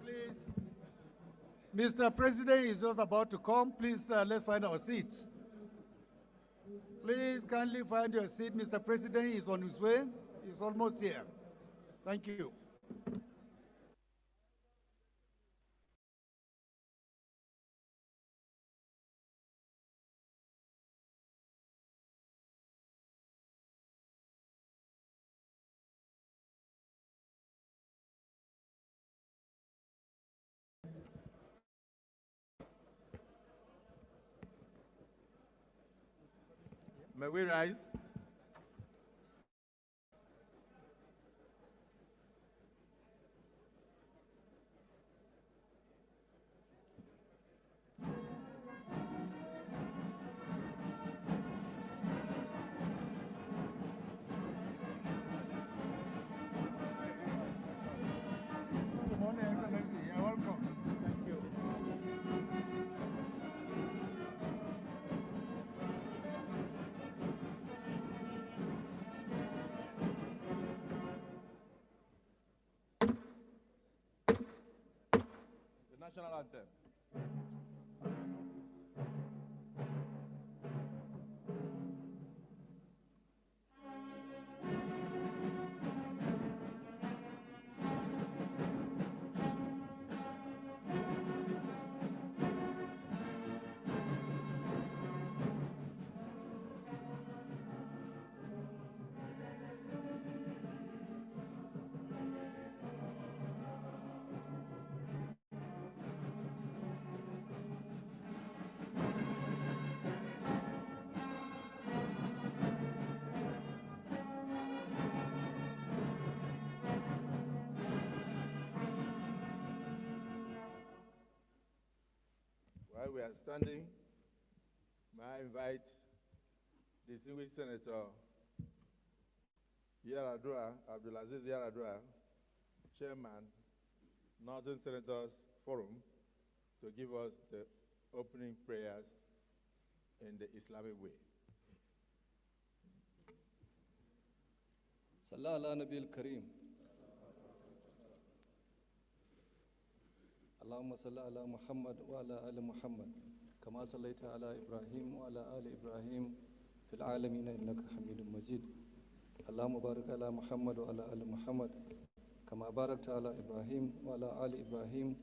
Please, Mr. President is just about to come. Please, let's find our seats. Please kindly find your seat. Mr. President is on his way. He's almost here. Thank you. May we rise? Good morning, Excellency. You're welcome. Thank you. The national anthem. While we are standing, may I invite distinguished Senator Yaradua, Abdulaziz Yaradua, Chairman, Northern Senators Forum, to give us the opening prayers in the Islamic way. صلى على نبي الكريم اللهم صل على محمد وعلى آل محمد كما صليت على إبراهيم وعلى آل إبراهيم في العالمين إنك حميد مجيد اللهم بارك على محمد وعلى آل محمد كما باركت على إبراهيم وعلى آل إبراهيم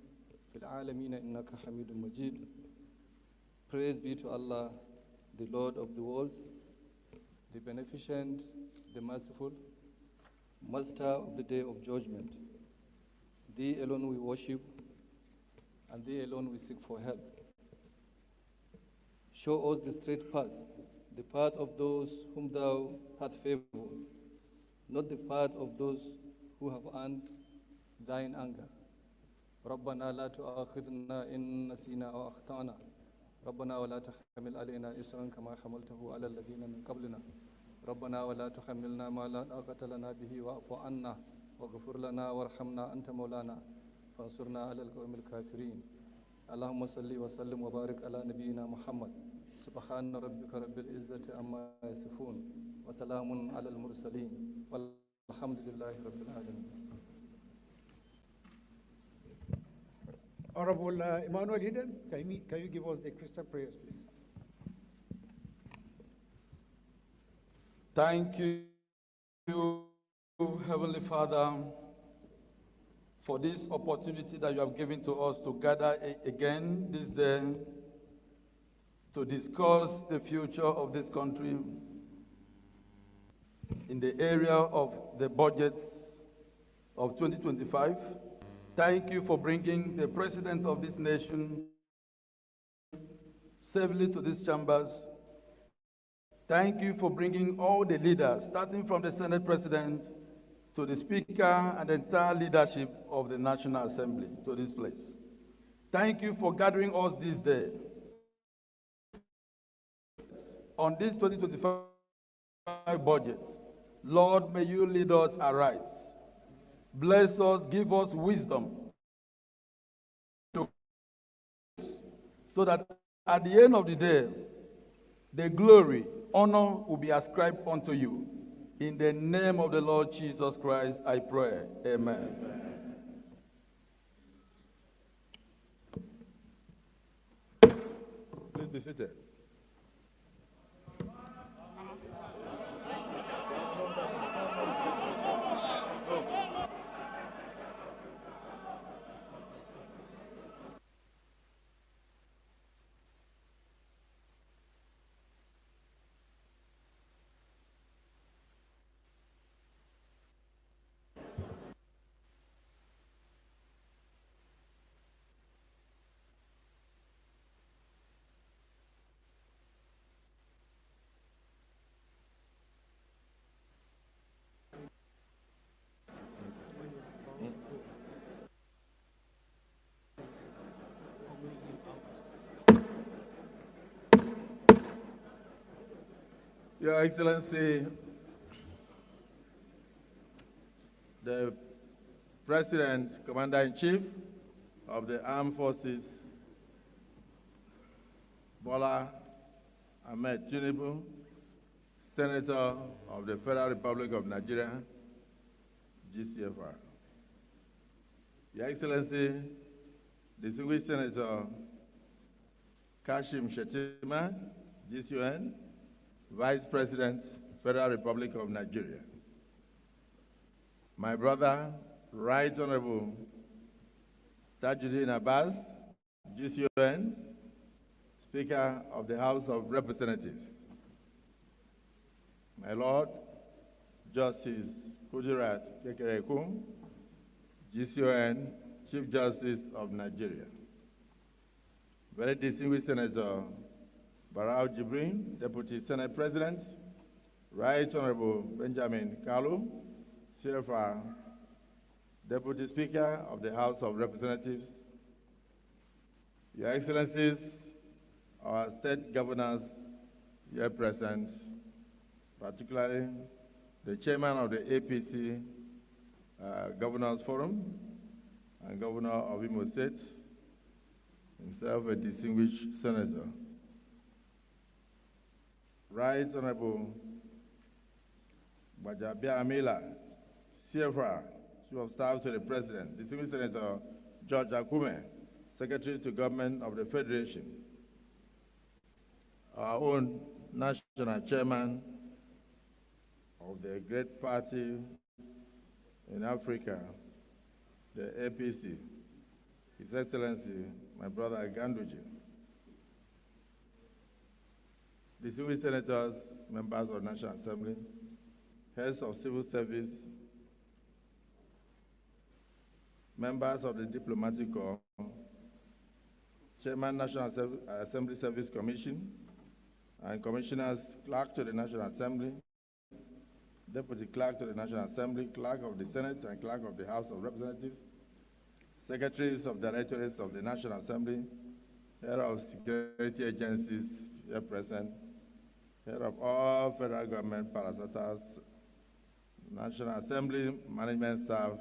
في العالمين إنك حميد مجيد. Praise be to Allah, the Lord of the worlds, the beneficent, the merciful, Master of the day of judgment. Thee alone we worship, and Thee alone we seek for help. Show us the straight path, the path of those whom Thou hast favored, not the path of those who have earned Thine anger. ربنا لا تؤاخذنا إن نسينا أو أخطأنا ربنا ولا تحمل علينا إصرا كما حملته على الذين من قبلنا ربنا ولا تحملنا ما لا طاقة لنا به واعف عنا واغفر لنا وارحمنا أنت مولانا فانصرنا على القوم الكافرين. اللهم صل وسلم وبارك على نبينا محمد. سبحان ربك رب العزة عما يصفون وسلام على المرسلين والحمد لله رب العالمين. Honorable Emmanuel Hidden, can you give us the Christian prayers, please? Thank you, Heavenly Father, for this opportunity that you have given to us to gather again this day to discuss the future of this country in the area of the budgets of 2025. Thank you for bringing the President of this nation safely to these chambers. Thank you for bringing all the leaders, starting from the Senate President to the Speaker and the entire leadership of the National Assembly to this place. Thank you for gathering us this day on this 2025 budget. Lord, may you lead us aright. Bless us, give us wisdom so that at the end of the day, the glory, honor will be ascribed unto you. In the name of the Lord Jesus Christ, I pray. Amen. be seated. Your Excellency, the President, Commander-in-Chief of the Armed Forces, Bola Tinubu, Senator of the Federal Republic of Nigeria, GCFR. Your Excellency, distinguished Senator Kashim Shettima, GCON, Vice President, Federal Republic of Nigeria. My brother, Right Honorable Tajuddin Abbas, GCON, Speaker of the House of Representatives. My Lord, Justice Kudirat Kekereekun, GCON, Chief Justice of Nigeria. Very distinguished Senator Barau Jibrin, Deputy Senate President, Right Honorable Benjamin Kalu, CFR, Deputy Speaker of the House of Representatives, Your Excellencies, our state governors here present, particularly the chairman of the APC Governors Forum and Governor of Imo State, himself a distinguished senator. Right Honorable Bajabia Amila, CFR, Chief of Staff to the President, distinguished Senator George Akume, Secretary to Government of the Federation, our own National Chairman of the great party in Africa, the APC, His Excellency, my brother Ganduji, distinguished senators, members of the National Assembly, heads of civil service, members of the Diplomatic Corps, Chairman National Assembly Service Commission, and Commissioners, Clerk to the National Assembly, Deputy Clerk to the National Assembly, Clerk of the Senate, and Clerk of the House of Representatives, Secretaries of Directorates of the National Assembly, Head of Security Agencies here present, Head of all federal government parastatals, National Assembly management staff,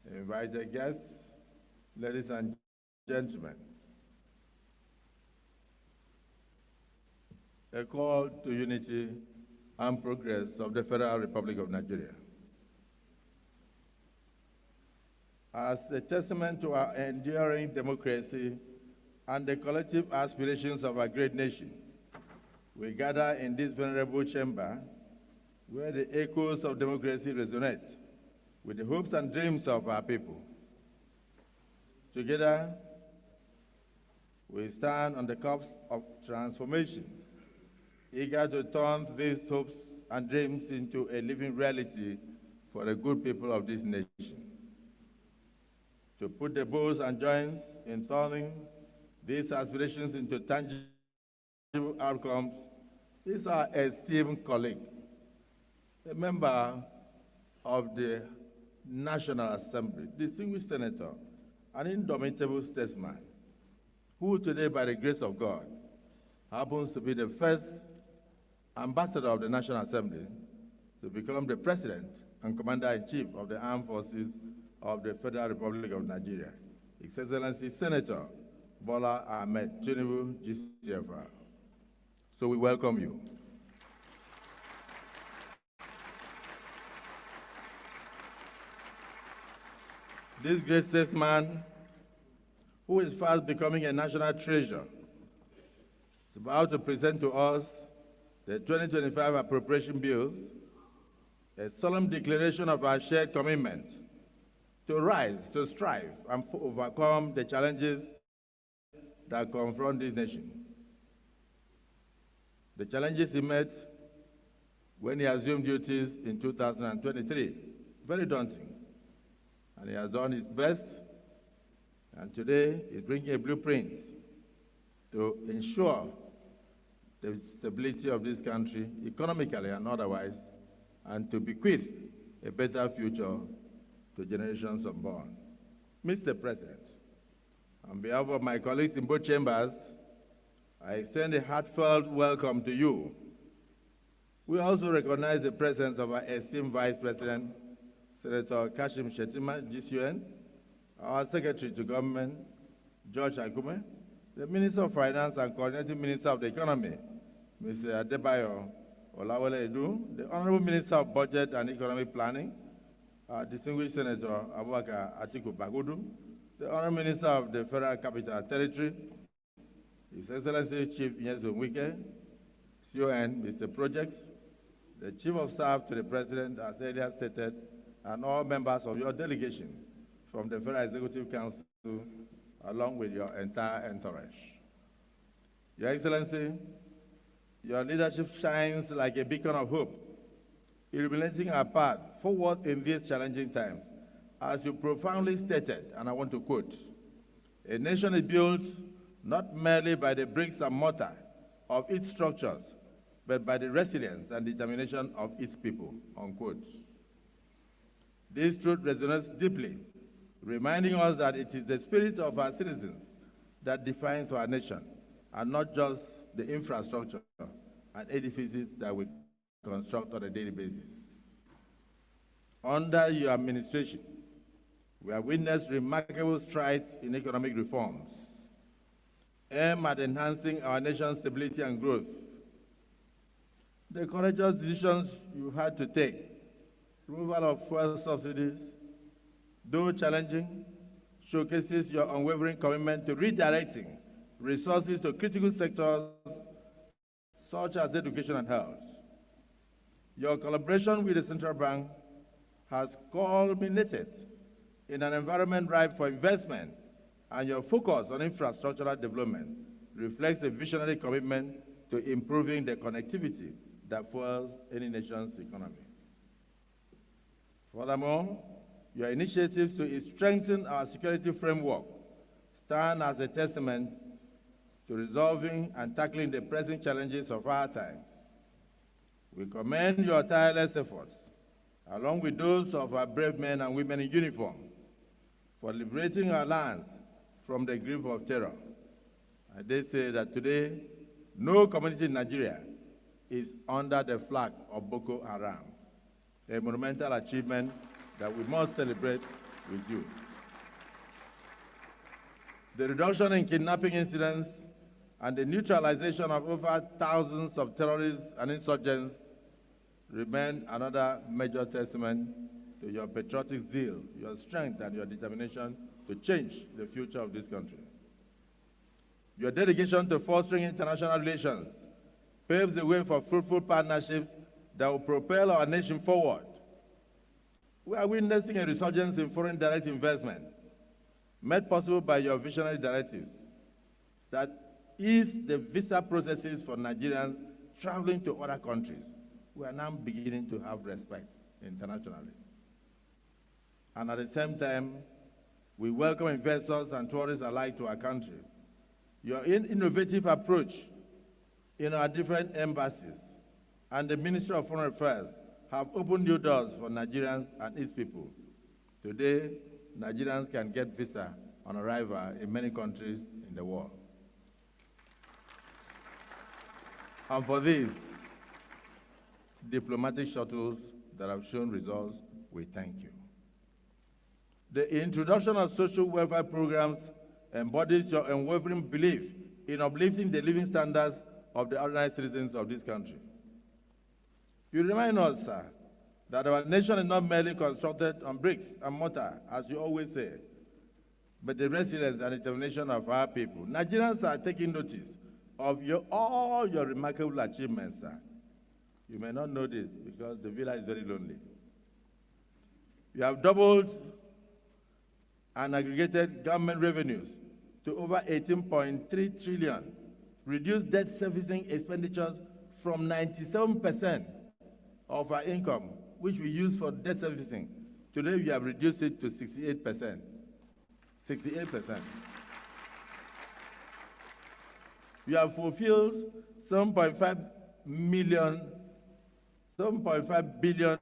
invited guests, ladies and gentlemen. A call to unity and progress of the Federal Republic of Nigeria. As a testament to our enduring democracy and the collective aspirations of our great nation, we gather in this venerable chamber where the echoes of democracy resonate with the hopes and dreams of our people. Together, we stand on the cusp of transformation, eager to turn these hopes and dreams into a living reality for the good people of this nation. To put the bows and joints in turning these aspirations into tangible outcomes is our esteemed colleague, a member of the National Assembly, distinguished senator, an indomitable statesman, who today, by the grace of God, happens to be the first ambassador of the National Assembly to become the President and Commander-in-Chief of the Armed Forces of the Federal Republic of Nigeria, His Excellency Senator Bola Tinubu, GCFR. So we welcome you. This great statesman, who is fast becoming a national treasure, is about to present to us the 2025 Appropriation Bill, a solemn declaration of our shared commitment to rise, to strive, and overcome the challenges that confront this nation. The challenges he met when he assumed duties in 2023, very daunting. And he has done his best, and today he's bringing a blueprint to ensure the stability of this country, economically and otherwise, and to bequeath a better future to generations unborn. Mr. President, on behalf of my colleagues in both chambers, I extend a heartfelt welcome to you. We also recognize the presence of our esteemed Vice President, Senator Kashim Shettima, GCUN, our Secretary to Government, George Akume, the Minister of Finance and Coordinating Minister of the Economy, Mr. Adebayo Olawale Edu, the Honorable Minister of Budget and Economic Planning, our distinguished Senator Abubakar Atiku Bagudu, the Honorable Minister of the Federal Capital Territory, His Excellency Chief Nyesom Wike, CON, Mr. Project, the Chief of Staff to the President, as earlier stated, and all members of your delegation from the Federal Executive Council, along with your entire entourage. Your Excellency, your leadership shines like a beacon of hope, illuminating our path forward in these challenging times. As you profoundly stated, and I want to quote, "A nation is built not merely by the bricks and mortar of its structures, but by the resilience and determination of its people," unquote. This truth resonates deeply, reminding us that it is the spirit of our citizens that defines our nation, and not just the infrastructure and edifices that we construct on a daily basis. Under your administration, we have witnessed remarkable strides in economic reforms, aimed at enhancing our nation's stability and growth. The courageous decisions you had to take, removal of fuel subsidies, though challenging, showcases your unwavering commitment to redirecting resources to critical sectors such as education and health. Your collaboration with the Central Bank has culminated in an environment ripe for investment, and your focus on infrastructural development reflects a visionary commitment to improving the connectivity that fuels any nation's economy. Furthermore, your initiatives to strengthen our security framework stand as a testament to resolving and tackling the pressing challenges of our times. We commend your tireless efforts, along with those of our brave men and women in uniform, for liberating our lands from the grip of terror. I dare say that today, no community in Nigeria is under the flag of Boko Haram, a monumental achievement that we must celebrate with you. The reduction in kidnapping incidents and the neutralization of over thousands of terrorists and insurgents remain another major testament to your patriotic zeal, your strength, and your determination to change the future of this country. Your dedication to fostering international relations paves the way for fruitful partnerships that will propel our nation forward. We are witnessing a resurgence in foreign direct investment, made possible by your visionary directives that ease the visa processes for Nigerians traveling to other countries. We are now beginning to have respect internationally. And at the same time, we welcome investors and tourists alike to our country. Your innovative approach in our different embassies and the Ministry of Foreign Affairs have opened new doors for Nigerians and its people. Today, Nigerians can get visa on arrival in many countries in the world. And for these diplomatic shuttles that have shown results, we thank you. The introduction of social welfare programs embodies your unwavering belief in uplifting the living standards of the ordinary citizens of this country. You remind us, sir, that our nation is not merely constructed on bricks and mortar, as you always say, but the resilience and determination of our people. Nigerians are taking notice of all your remarkable achievements, sir. You may not know this because the villa is very lonely. You have doubled and aggregated government revenues to over 18.3 trillion, reduced debt servicing expenditures from 97% of our income, which we use for debt servicing. Today, we have reduced it to 68%. 68%. We have fulfilled $7.5 billion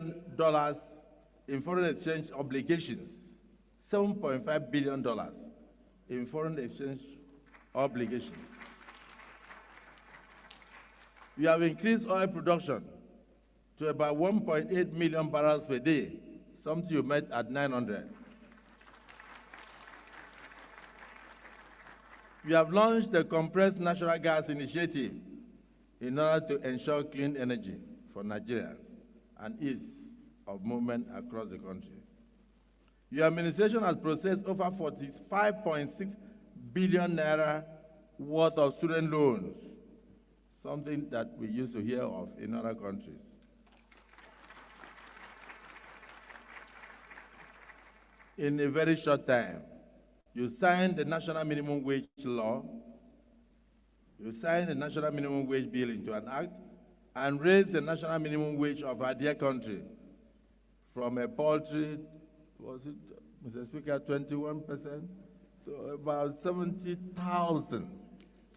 in foreign exchange obligations. $7.5 billion in foreign exchange obligations. We have increased oil production to about 1.8 million barrels per day, something you met at 900. We have launched the Compressed Natural Gas Initiative in order to ensure clean energy for Nigerians and ease of movement across the country. Your administration has processed over 45.6 billion naira worth of student loans, something that we used to hear of in other countries. In a very short time, you signed the National Minimum Wage Law, you signed the National Minimum Wage Bill into an act, and raised the national minimum wage of our dear country from a paltry, was it, Mr. Speaker, 21% to about 70,000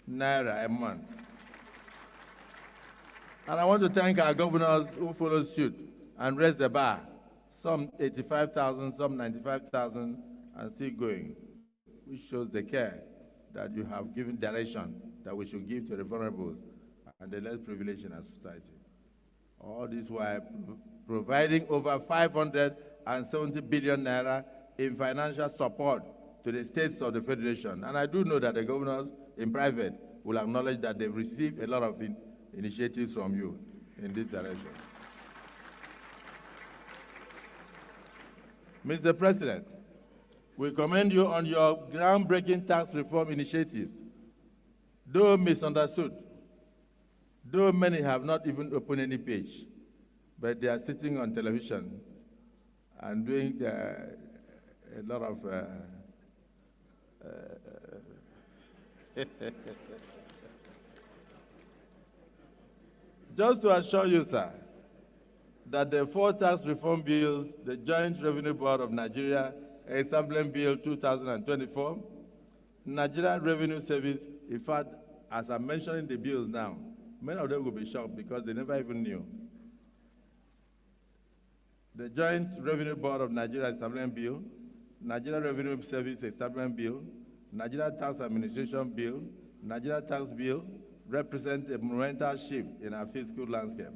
naira a month. And I want to thank our governors who followed suit and raised the bar, some 85,000, some 95,000, and still going, which shows the care that you have given direction that we should give to the vulnerable and the less privileged in our society. All this while providing over 570 billion naira in financial support to the states of the Federation. And I do know that the governors in private will acknowledge that they've received a lot of initiatives from you in this direction. Mr. President, we commend you on your groundbreaking tax reform initiatives. Though misunderstood, though many have not even opened any page, but they are sitting on television and doing a lot of just to assure you, sir, that the 4 tax reform bills, the Joint Revenue Board of Nigeria, Establishment Bill 2024, Nigeria Revenue Service, in fact, as I'm mentioning the bills now, many of them will be shocked because they never even knew. The Joint Revenue Board of Nigeria Establishment Bill, Nigeria Revenue Service Establishment Bill, Nigeria Tax Administration Bill, Nigeria Tax Bill represent a monumental shift in our fiscal landscape.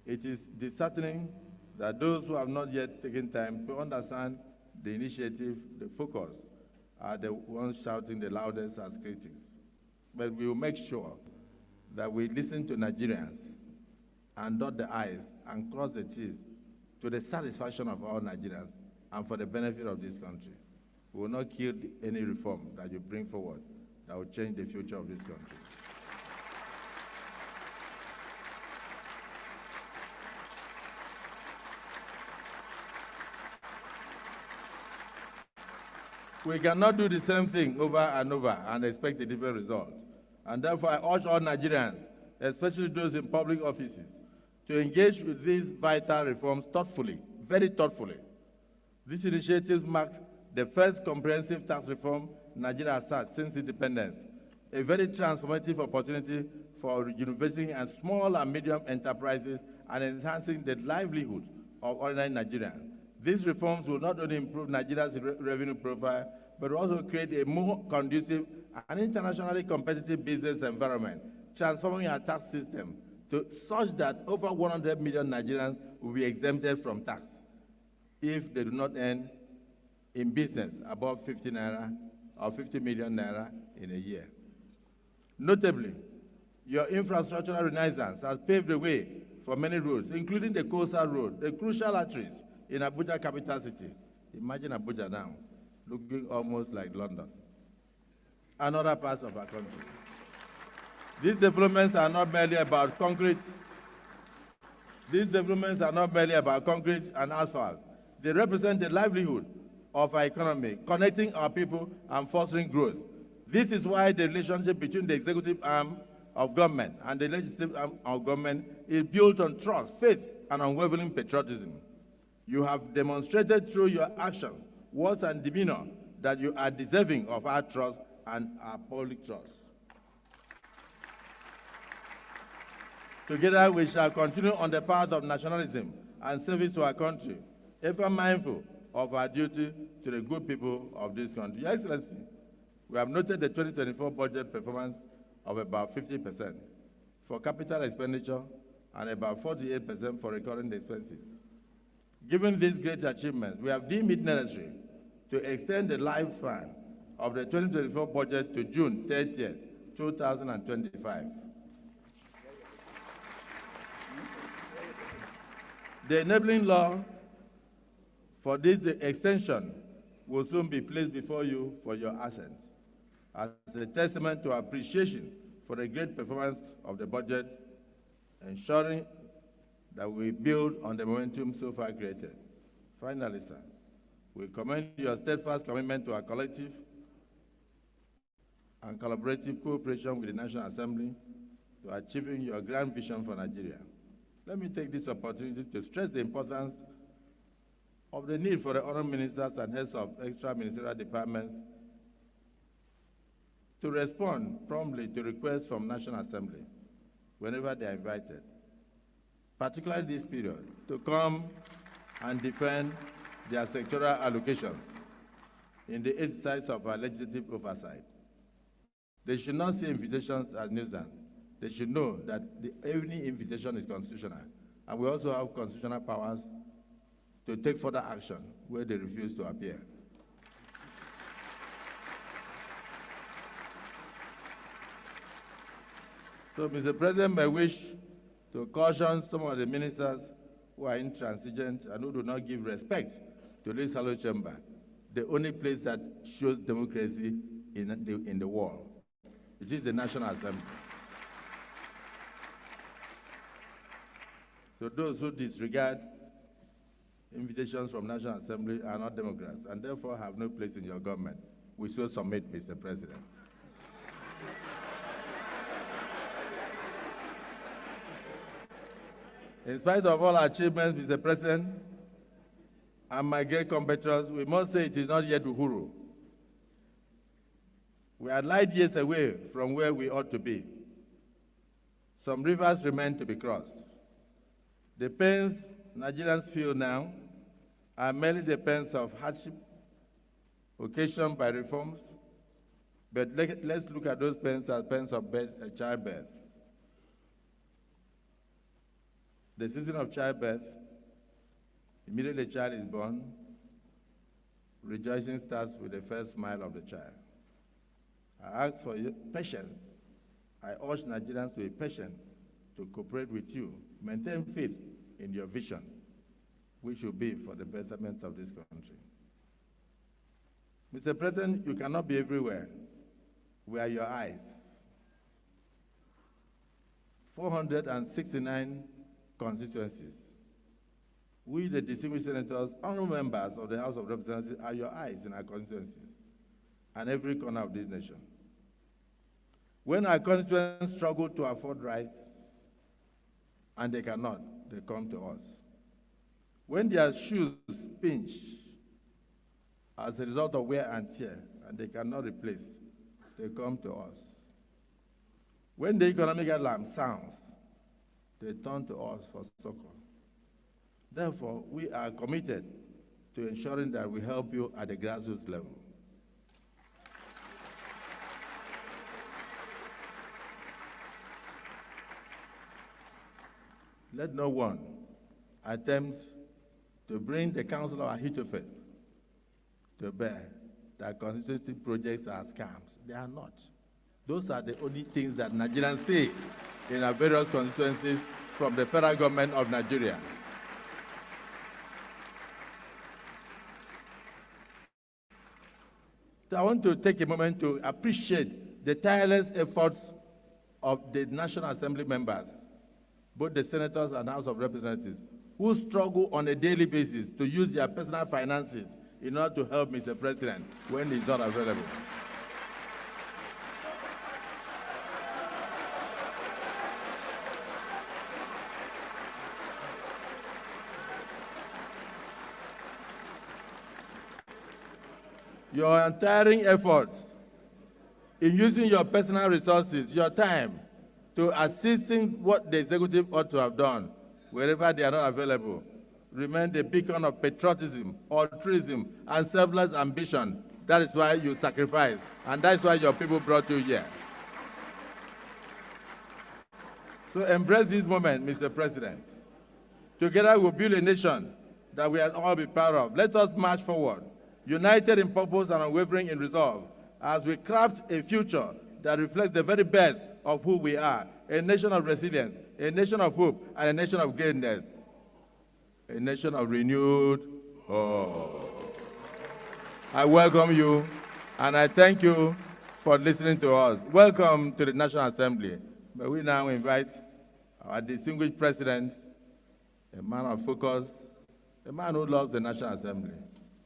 It is disheartening that those who have not yet taken time to understand the initiative, the focus, are the ones shouting the loudest as critics. But we will make sure that we listen to Nigerians and dot the I's and cross the T's to the satisfaction of all Nigerians and for the benefit of this country. We will not kill any reform that you bring forward that will change the future of this country. We cannot do the same thing over and over and expect a different result. And therefore, I urge all Nigerians, especially those in public offices, to engage with these vital reforms thoughtfully, very thoughtfully. This initiative marks the first comprehensive tax reform Nigeria has had since independence, a very transformative opportunity for rejuvenating and small and medium enterprises and enhancing the livelihood of ordinary Nigerians. These reforms will not only improve Nigeria's revenue profile, but also create a more conducive and internationally competitive business environment, transforming our tax system to such that over 100 million Nigerians will be exempted from tax if they do not earn in business above 50 naira or 50 million naira in a year. Notably, your infrastructural renaissance has paved the way for many roads, including the coastal road, the crucial arteries in Abuja, capital city. Imagine Abuja now, looking almost like London and other parts of our country. These developments are not merely about concrete. These developments are not merely about concrete and asphalt. They represent the livelihood of our economy, connecting our people and fostering growth. This is why the relationship between the executive arm of government and the legislative arm of government is built on trust, faith, and unwavering patriotism. You have demonstrated through your actions, words, and demeanor that you are deserving of our trust and our public trust. Together, we shall continue on the path of nationalism and service to our country, ever mindful of our duty to the good people of this country. Your Excellency, we have noted the 2024 budget performance of about 50% for capital expenditure and about 48% for recurring expenses. Given these great achievements, we have deemed it necessary to extend the lifespan of the 2024 budget to June 30th, 2025. The enabling law for this extension will soon be placed before you for your assent as a testament to our appreciation for the great performance of the budget, ensuring that we build on the momentum so far created. Finally, sir, we commend your steadfast commitment to our collective and collaborative cooperation with the National Assembly to achieving your grand vision for Nigeria. Let me take this opportunity to stress the importance of the need for the honored ministers and heads of extra ministerial departments to respond promptly to requests from National Assembly whenever they are invited, particularly this period, to come and defend their sectoral allocations in the exercise of our legislative oversight. They should not see invitations as nuisance. They should know that any invitation is constitutional, and we also have constitutional powers to take further action where they refuse to appear. So, Mr. President, may wish to caution some of the ministers who are intransigent and who do not give respect to this hallowed chamber, the only place that shows democracy in the world. It is the National Assembly. So those who disregard invitations from National Assembly are not Democrats and therefore have no place in your government. We so submit, Mr. President. In spite of all our achievements, Mr. President, and my great compatriots, we must say it is not yet Uhuru. We are light years away from where we ought to be. Some rivers remain to be crossed. The pains Nigerians feel now are merely the pains of hardship occasioned by reforms, but let's look at those pains as pains of childbirth. The season of childbirth, immediately the child is born, rejoicing starts with the first smile of the child. I ask for your patience. I urge Nigerians to be patient, to cooperate with you, maintain faith in your vision, which will be for the betterment of this country. Mr. President, you cannot be everywhere. We are your eyes. 469 constituencies. We, the distinguished senators, honorable members of the House of Representatives, are your eyes in our constituencies and every corner of this nation. When our constituents struggle to afford rice, and they cannot, they come to us. When their shoes pinch as a result of wear and tear, and they cannot replace, they come to us. When the economic alarm sounds, they turn to us for succor. Therefore, we are committed to ensuring that we help you at the grassroots level. Let no one attempt to bring the counsel of Ahithophel to bear that constituency projects are scams. They are not. Those are the only things that Nigerians see in our various constituencies from the federal government of Nigeria. So I want to take a moment to appreciate the tireless efforts of the National Assembly members, both the senators and House of Representatives, who struggle on a daily basis to use their personal finances in order to help Mr. President when he's not available. Your untiring efforts in using your personal resources, your time, to assisting what the executive ought to have done, wherever they are not available, remain the beacon of patriotism, altruism, and selfless ambition. That is why you sacrifice, and that's why your people brought you here. So embrace this moment, Mr. President. Together we'll build a nation that we will all be proud of. Let us march forward, united in purpose and unwavering in resolve, as we craft a future that reflects the very best of who we are, a nation of resilience, a nation of hope, and a nation of greatness, a nation of renewed hope. I welcome you, and I thank you for listening to us. Welcome to the National Assembly. May we now invite our distinguished president, a man of focus, a man who loves the National Assembly,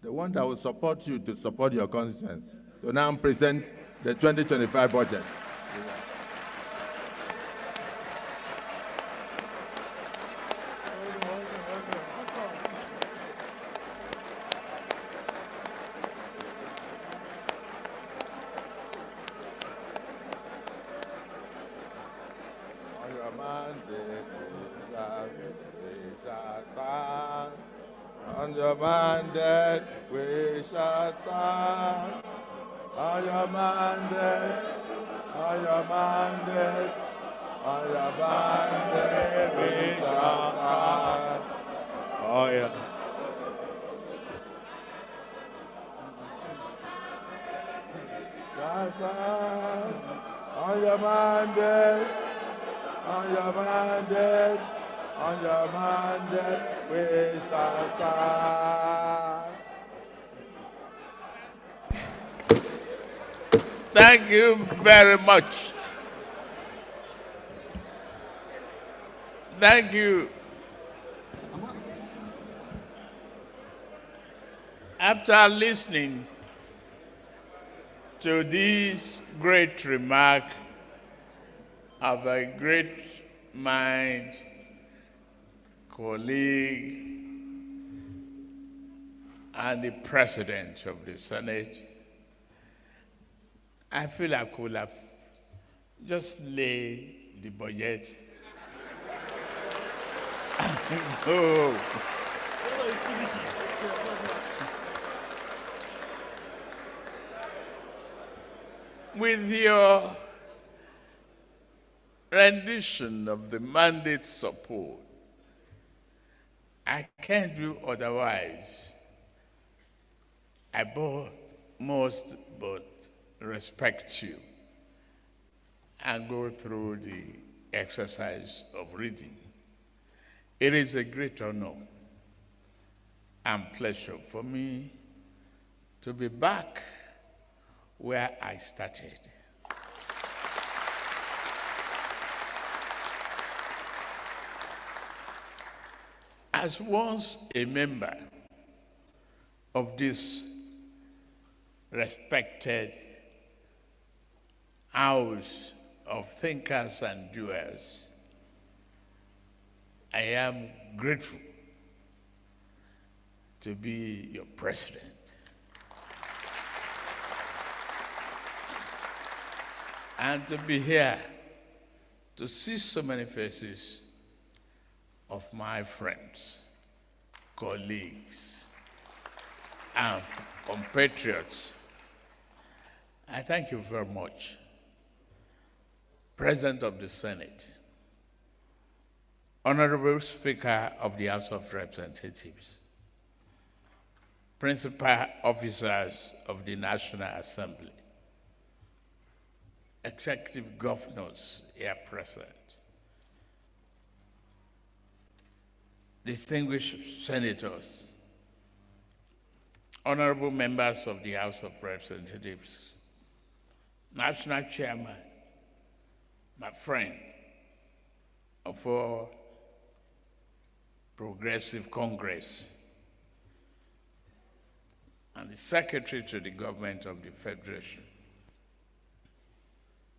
the one that will support you to support your constituents, to now present the 2025 budget. On your mandate we shall stand. On your mandate we shall stand. On your mandate, on your mandate, on your mandate we shall stand. Oh yeah. Shall stand. On your mandate, on your mandate, on your mandate we shall stand. Thank you very much. Thank you. After listening to this great remark of a great mind, colleague, and the President of the Senate, I feel I could have just lay the budget. Oh. With your rendition of the mandate support, I can't do otherwise. I must but respect you and go through the exercise of reading. It is a great honor and pleasure for me to be back where I started. As once a member of this respected house of thinkers and doers, I am grateful to be your president. And to be here to see so many faces of my friends, colleagues, and compatriots. I thank you very much. President of the Senate, Honorable Speaker of the House of Representatives, Principal Officers of the National Assembly, Executive Governors here present, distinguished senators, honorable members of the House of Representatives, National Chairman, my friend of all Progressive Congress, and the Secretary to the Government of the Federation,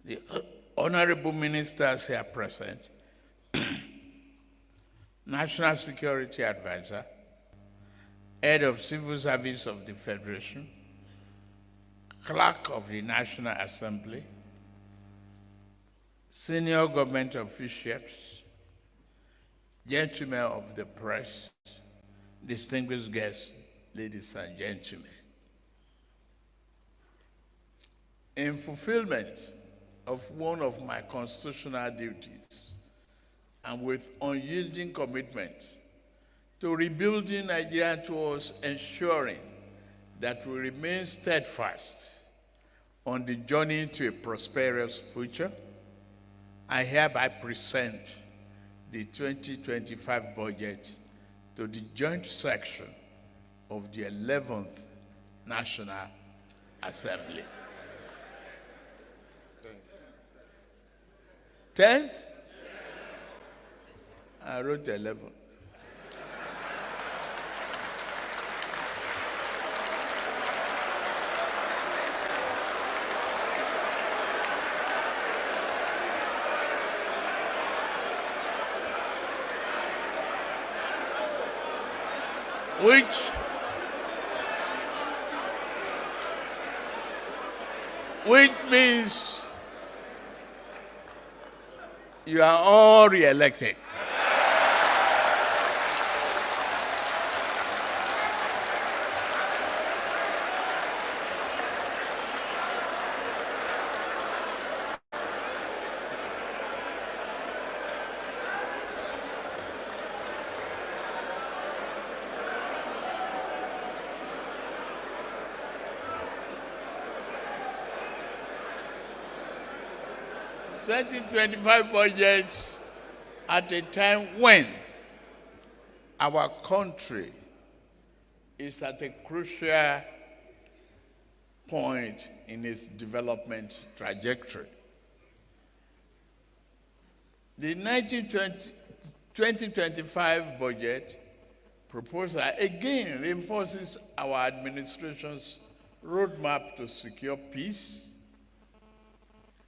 the honorable ministers here present, National Security Advisor, Head of Civil Service of the Federation, Clerk of the National Assembly, senior government officials, gentlemen of the press, distinguished guests, ladies and gentlemen. In fulfillment of one of my constitutional duties, and with unyielding commitment to rebuilding Nigeria towards ensuring that we remain steadfast on the journey to a prosperous future, I hereby present the 2025 budget to the joint section of the 11th National Assembly. 10th? I wrote 11. Which means you are all re-elected. The 2025 budget at a time when our country is at a crucial point in its development trajectory. The 2025 budget proposal again reinforces our administration's roadmap to secure peace,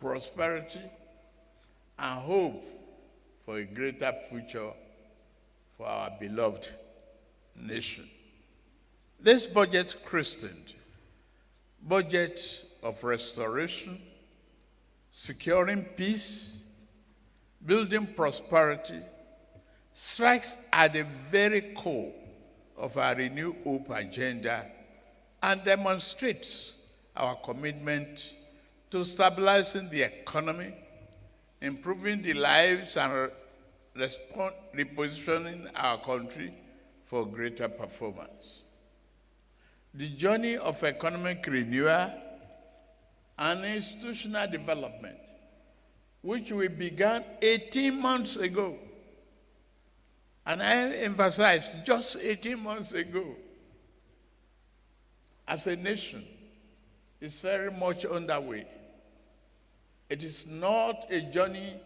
prosperity, and hope for a greater future for our beloved nation. This budget christened Budget of Restoration, Securing Peace, Building Prosperity, strikes at the very core of our Renew Hope agenda and demonstrates our commitment to stabilizing the economy, improving the lives and repositioning our country for greater performance. The journey of economic renewal and institutional development, which we began 18 months ago, and I emphasize just 18 months ago, as a nation, is very much underway. It is not a journey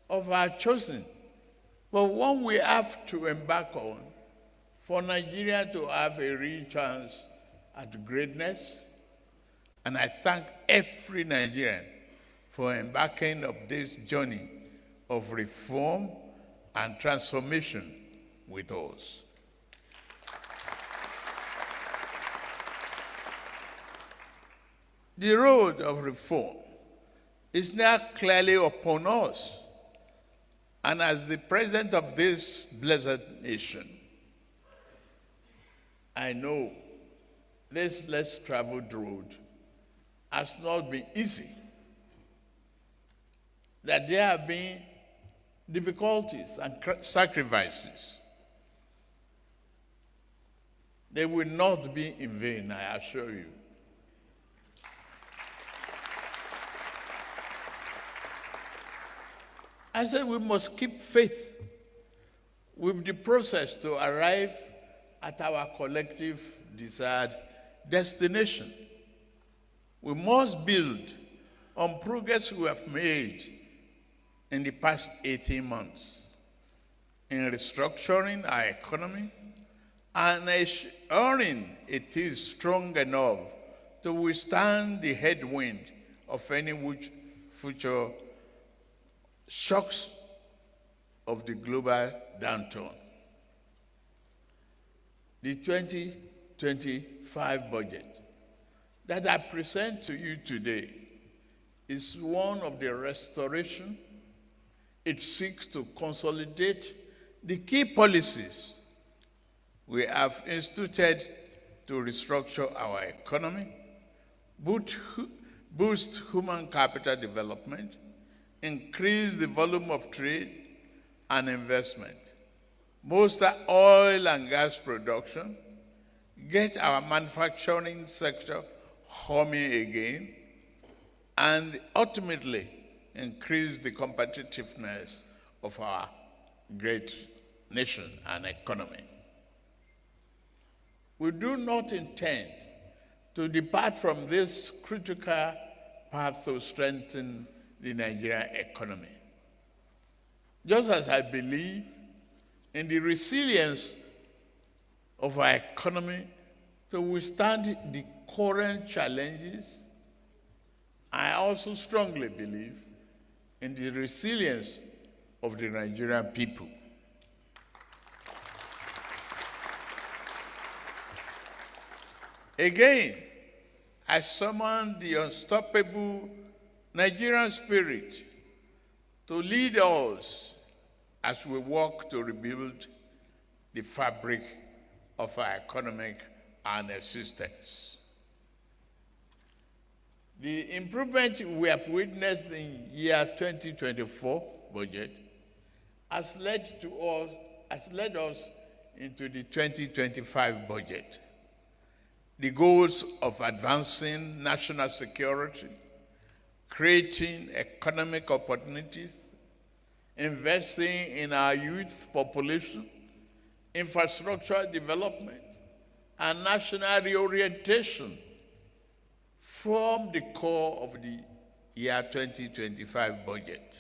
of our choosing, but one we have to embark on for Nigeria to have a real chance at greatness. And I thank every Nigerian for embarking on this journey of reform and transformation with us. The road of reform is now clearly upon us. And as the president of this blessed nation, I know this less traveled road has not been easy, that there have been difficulties and sacrifices. They will not be in vain, I assure you. I said we must keep faith with the process to arrive at our collective desired destination. We must build on progress we have made in the past 18 months in restructuring our economy and ensuring it is strong enough to withstand the headwind of any future shocks of the global downturn. The 2025 budget that I present to you today is one of the restoration. It seeks to consolidate the key policies we have instituted to restructure our economy, boost human capital development, increase the volume of trade and investment, bolster oil and gas production, get our manufacturing sector humming again, and ultimately increase the competitiveness of our great nation and economy. We do not intend to depart from this critical path to strengthen the Nigerian economy. Just as I believe in the resilience of our economy to withstand the current challenges, I also strongly believe in the resilience of the Nigerian people. Again, I summon the unstoppable Nigerian spirit to lead us as we work to rebuild the fabric of our economic and existence. The improvement we have witnessed in year 2024 budget has led us into the 2025 budget. The goals of advancing national security, creating economic opportunities, investing in our youth population, infrastructure development, and national reorientation form the core of the year 2025 budget.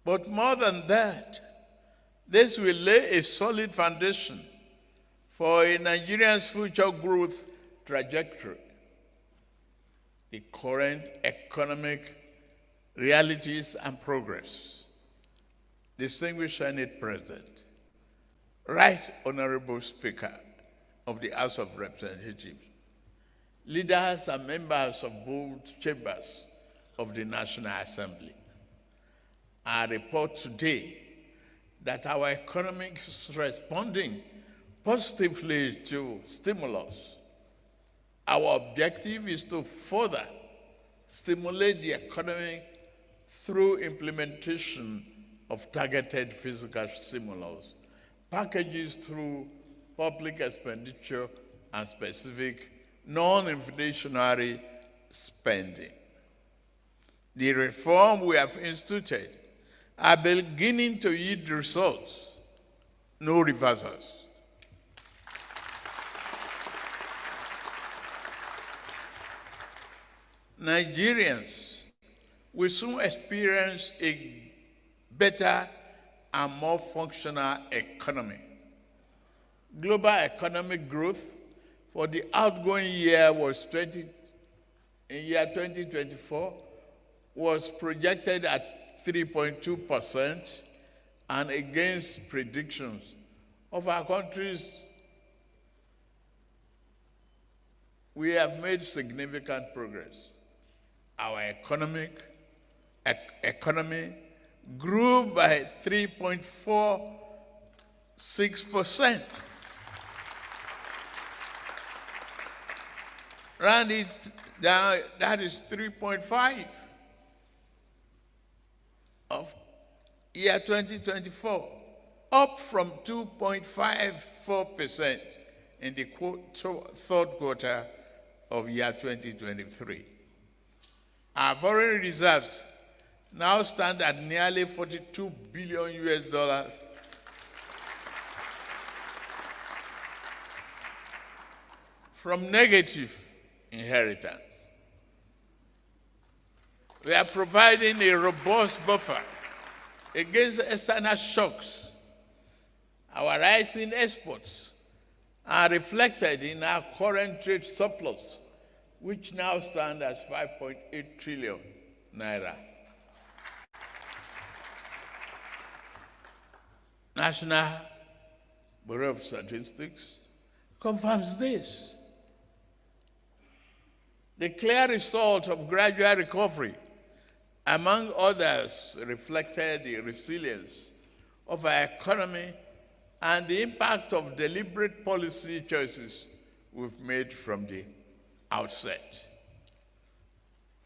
But more than that, this will lay a solid foundation for a Nigerian's future growth trajectory. The current economic realities and progress. Distinguished Senate President, Right Honorable Speaker of the House of Representatives, leaders and members of both chambers of the National Assembly, I report today that our economy is responding positively to stimulus. Our objective is to further stimulate the economy through implementation of targeted fiscal stimulus, packages through public expenditure, and specific non-inflationary spending. The reform we have instituted are beginning to yield results, no reversals. Nigerians will soon experience a better and more functional economy. Global economic growth for the outgoing year in year 2024 was projected at 3.2%, and against predictions of our countries, we have made significant progress. Our economy grew by 3.46%. Round it down, that is 3.5 of year 2024, up from 2.54% in the third quarter of year 2023. Our foreign reserves now stand at nearly $42 billion from negative inheritance. We are providing a robust buffer against external shocks. Our rising exports are reflected in our current trade surplus, which now stands at 5.8 trillion naira. National Bureau of Statistics confirms this. The clear result of gradual recovery, among others, reflected the resilience of our economy and the impact of deliberate policy choices we've made from the outset.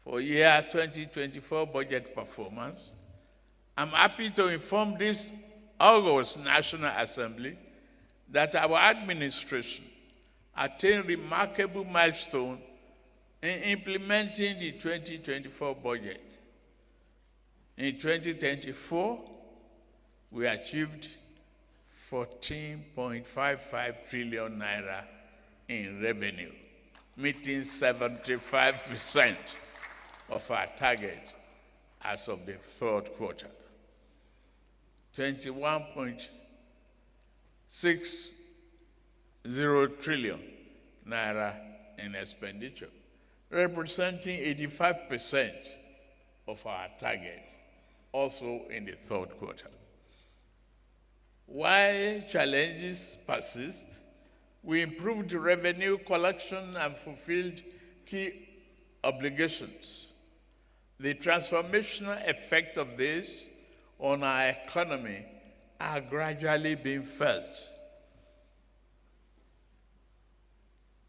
For year 2024 budget performance, I'm happy to inform this August National Assembly that our administration attained remarkable milestone in implementing the 2024 budget. In 2024, we achieved 14.55 trillion naira in revenue, meeting 75% of our target as of the third quarter. 21.60 trillion naira in expenditure, representing 85% of our target, also in the third quarter. While challenges persist, we improved revenue collection and fulfilled key obligations. The transformational effect of this on our economy are gradually being felt.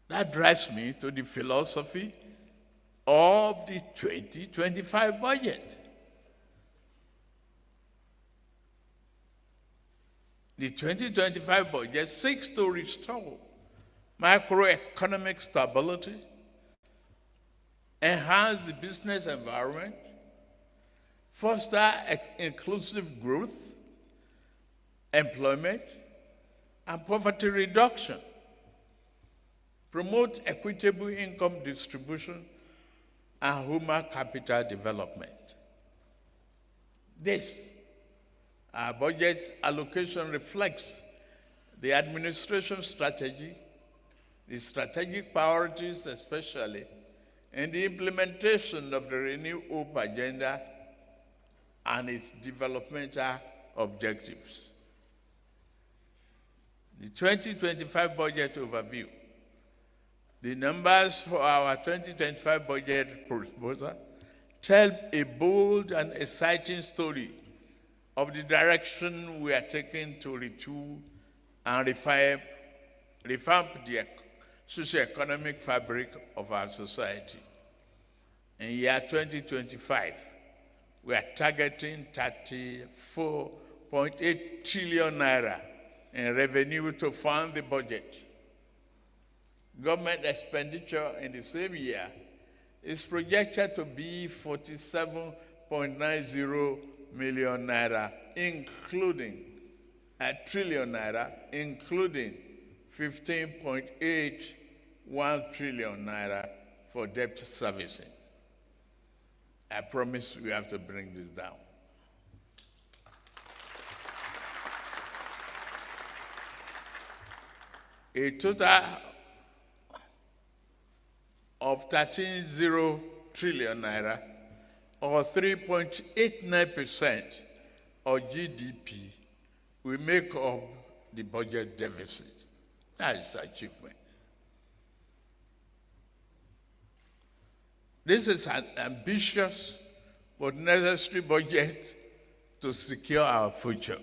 That drives me to the philosophy of the 2025 budget. The 2025 budget seeks to restore macroeconomic stability, enhance the business environment, foster inclusive growth, employment, and poverty reduction, promote equitable income distribution, and human capital development. This budget allocation reflects the administration strategy, the strategic priorities especially, and the implementation of the Renew Hope agenda and its developmental objectives. The 2025 budget overview. The numbers for our 2025 budget proposal tell a bold and exciting story of the direction we are taking to retool and revamp the socio-economic fabric of our society. In year 2025, we are targeting 34.8 trillion naira in revenue to fund the budget. Government expenditure in the same year is projected to be 47.90 million naira, including a trillion naira, including 15.81 trillion naira for debt servicing. I promise we have to bring this down. A total of 13.0 trillion naira, or 3.89% of GDP, will make up the budget deficit. That is achievement. This is an ambitious but necessary budget to secure our future.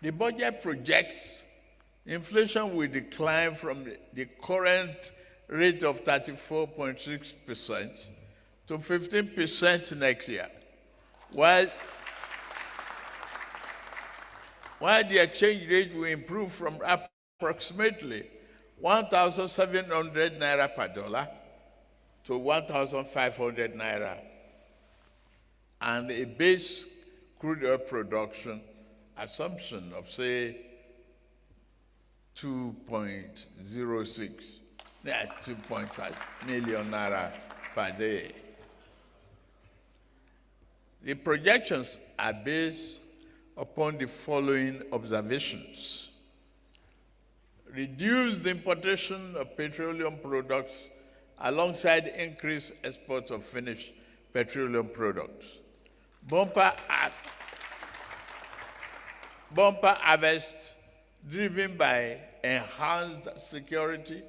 The budget projects inflation will decline from the current rate of 34.6% to 15% next year, while the exchange rate will improve from approximately 1,700 naira per dollar to 1,500 naira, and a base crude oil production assumption of, say, 2.06, 2.5 million naira per day. The projections are based upon the following observations. Reduce the importation of petroleum products alongside increased exports of finished petroleum products. Bumper harvest driven by enhanced security,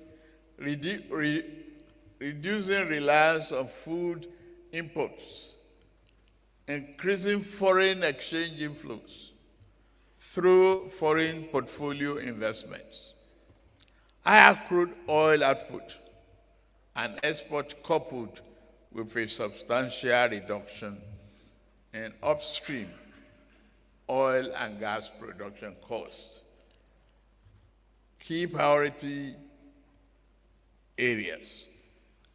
reducing reliance on food imports, increasing foreign exchange inflows through foreign portfolio investments, higher crude oil output, and export coupled with a substantial reduction in upstream oil and gas production costs. Key priority areas: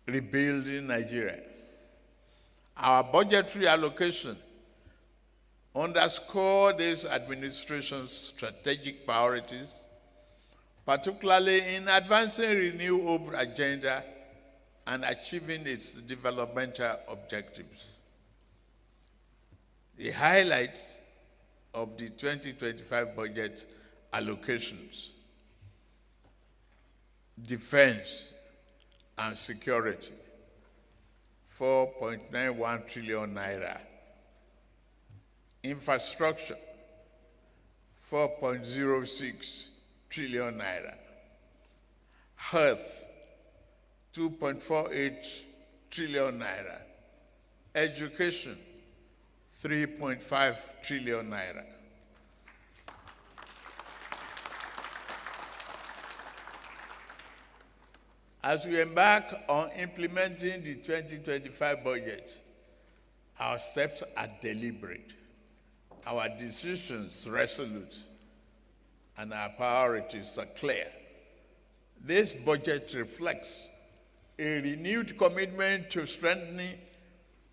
rebuilding Nigeria. Our budgetary allocation underscore this administration's strategic priorities, particularly in advancing renewable agenda and achieving its developmental objectives. The highlights of the 2025 budget allocations: defense and security, 4.91 trillion naira. Infrastructure, 4.06 trillion naira. Health, 2.48 trillion naira. Education, 3.5 trillion naira. As we embark on implementing the 2025 budget, our steps are deliberate, our decisions resolute, and our priorities are clear. This budget reflects a renewed commitment to strengthening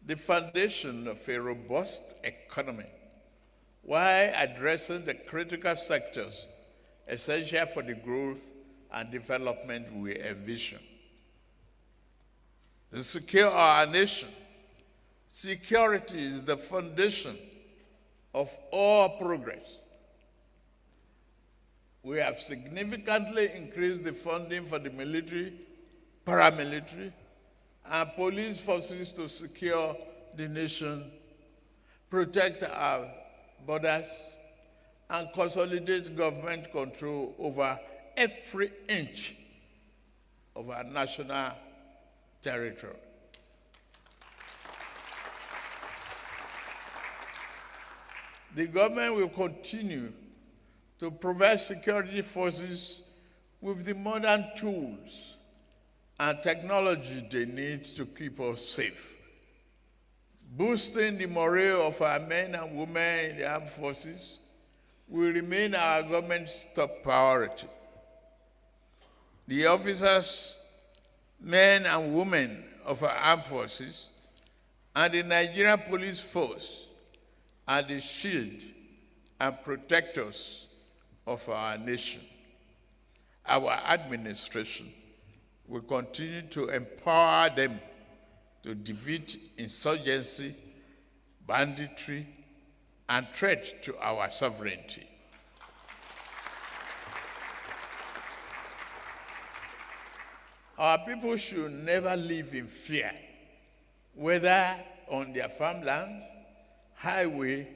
the foundation of a robust economy while addressing the critical sectors essential for the growth and development we envision. To secure our nation, security is the foundation of all progress. We have significantly increased the funding for the military, paramilitary, and police forces to secure the nation, protect our borders, and consolidate government control over every inch of our national territory. The government will continue to provide security forces with the modern tools and technology they need to keep us safe. Boosting the morale of our men and women in the armed forces will remain our government's top priority. The officers, men and women of our armed forces and the Nigerian police force are the shield and protectors of our nation. Our administration will continue to empower them to defeat insurgency, banditry, and threat to our sovereignty. Our people should never live in fear, whether on their farmland, highway,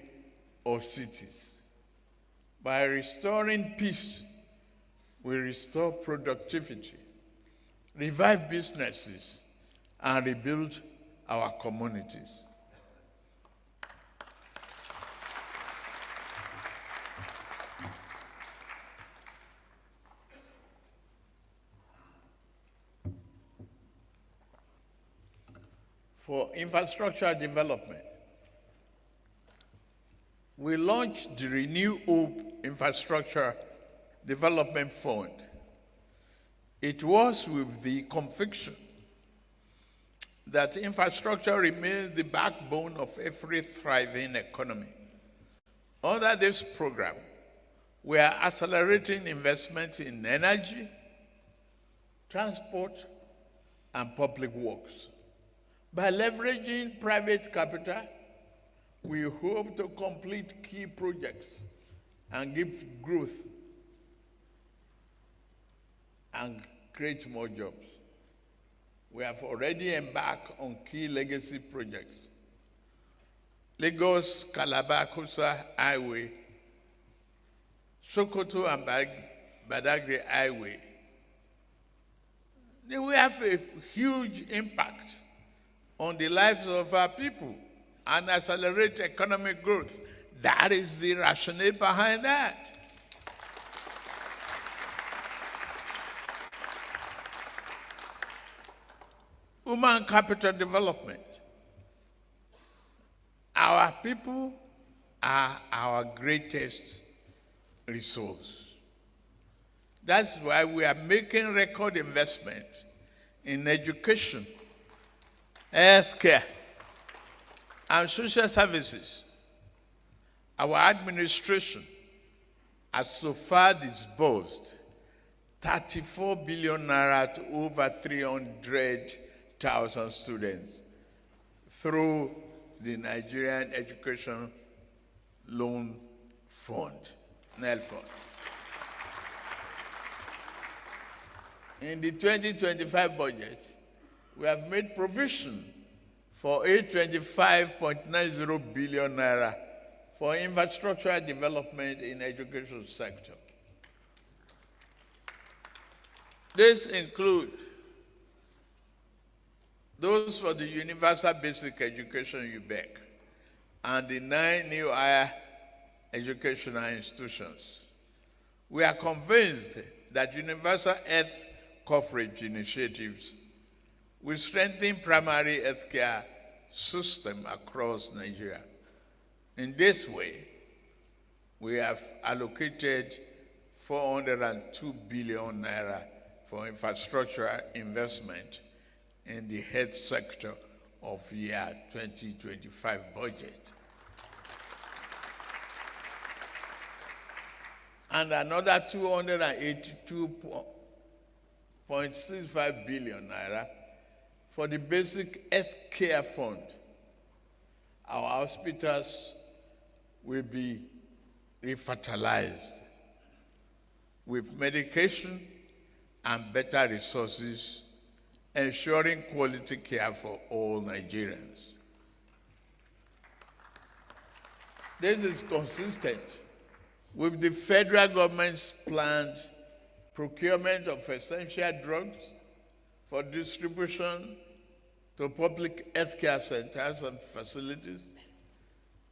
or cities. By restoring peace, we restore productivity, revive businesses, and rebuild our communities. For infrastructure development, we launched the Renew Hope Infrastructure Development Fund. It was with the conviction that infrastructure remains the backbone of every thriving economy. Under this program, we are accelerating investment in energy, transport, and public works, By leveraging private capital, we hope to complete key projects and give growth and create more jobs. We have already embarked on key legacy projects. Lagos-Calabar-Kusa Highway, Sokoto and Badagry Highway. They will have a huge impact on the lives of our people and accelerate economic growth. That is the rationale behind that. Human capital development. Our people are our greatest resource. That's why we are making record investment in education, healthcare, and social services. Our administration has so far disbursed 34 billion naira to over 300,000 students through the Nigerian Education Loan Fund, NEL Fund. In the 2025 budget, we have made provision for 825.90 billion naira for infrastructural development in the education sector. This includes those for the Universal Basic Education UBEC and the 9 new higher educational institutions. We are convinced that universal health coverage initiatives will strengthen primary healthcare system across Nigeria. In this way, we have allocated 402 billion naira for infrastructure investment in the health sector of year 2025 budget. And another 282.65 billion naira for the basic health care fund. Our hospitals will be revitalized with medication and better resources, ensuring quality care for all Nigerians. This is consistent with the federal government's planned procurement of essential drugs for distribution to public healthcare centers and facilities,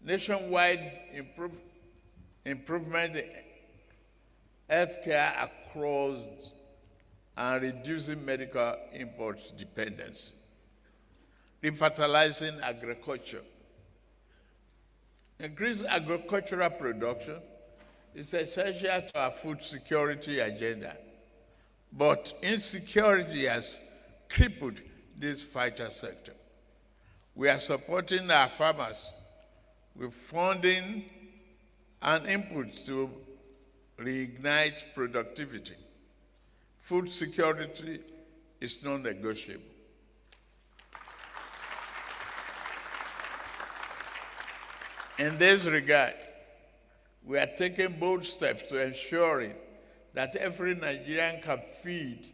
nationwide improvement in healthcare across and reducing medical imports dependency, revitalizing agriculture. Increased agricultural production is essential to our food security agenda, but insecurity has crippled this vital sector. We are supporting our farmers with funding and inputs to reignite productivity. Food security is non-negotiable. In this regard, we are taking bold steps to ensuring that every Nigerian can feed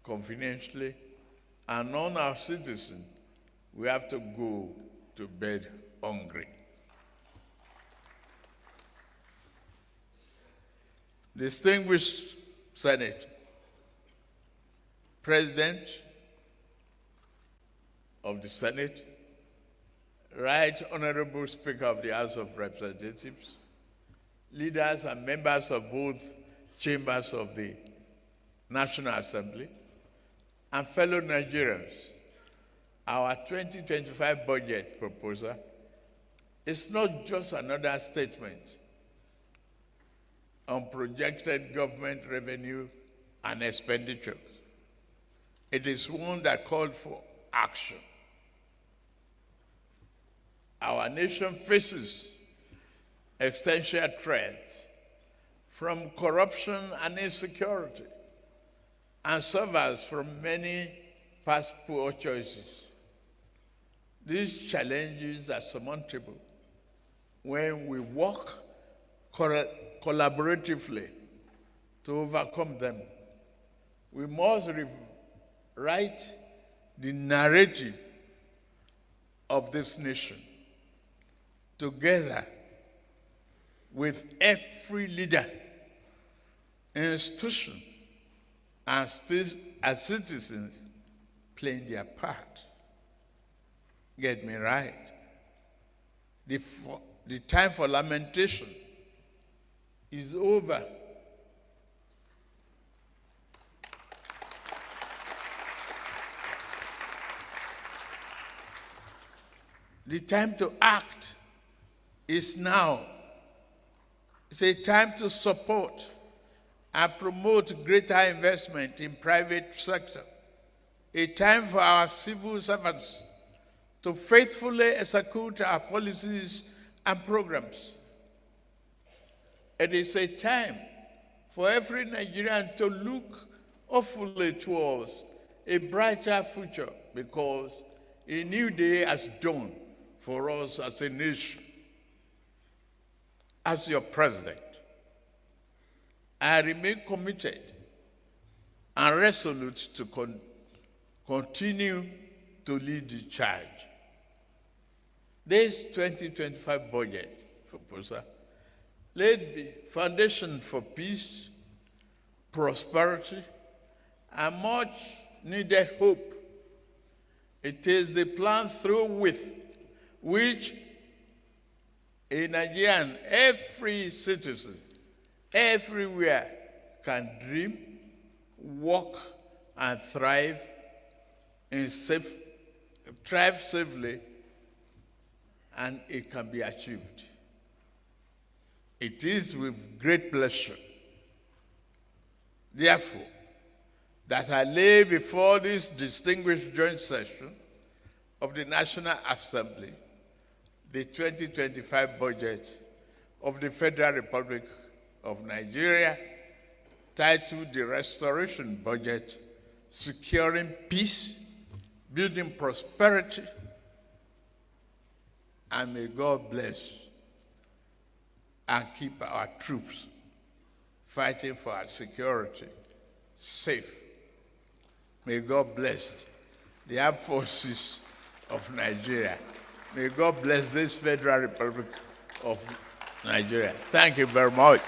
conveniently, and none of our citizens will have to go to bed hungry. Distinguished Senate, President of the Senate, Right Honorable Speaker of the House of Representatives, leaders and members of both chambers of the National Assembly, and fellow Nigerians, our 2025 budget proposal is not just another statement on projected government revenue and expenditures. It is one that called for action. Our nation faces existential threats from corruption and insecurity, and suffers from many past poor choices. These challenges are surmountable when we work collaboratively to overcome them. We must rewrite the narrative of this nation together with every leader, institution, and citizens playing their part. Get me right. The time for lamentation is over. The time to act is now. It's a time to support and promote greater investment in private sector. A time for our civil servants to faithfully execute our policies and programs. It is a time for every Nigerian to look hopefully towards a brighter future, because a new day has dawned for us as a nation. As your president, I remain committed and resolute to continue to lead the charge. This 2025 budget proposal laid the foundation for peace, prosperity, and much needed hope. It is the plan through which a Nigerian, every citizen, everywhere, can dream, work, and thrive safely, and it can be achieved. It is with great pleasure, therefore, that I lay before this distinguished joint session of the National Assembly the 2025 budget of the Federal Republic of Nigeria, titled the Restoration Budget, Securing Peace, Building Prosperity, and may God bless and keep our troops fighting for our security safe. May God bless the armed forces of Nigeria. May God bless this Federal Republic of Nigeria. Thank you very much.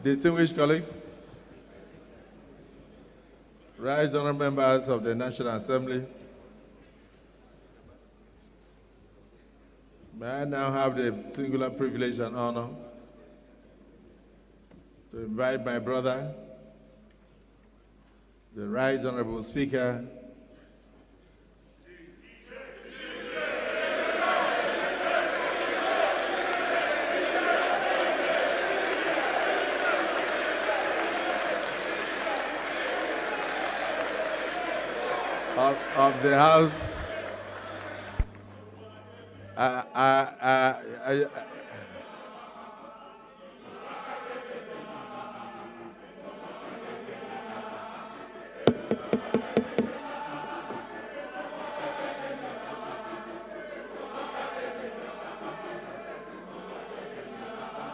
distinguished colleagues, right honorable members of the National Assembly, may I now have the singular privilege and honor to invite my brother, the Right Honorable Speaker, of the House.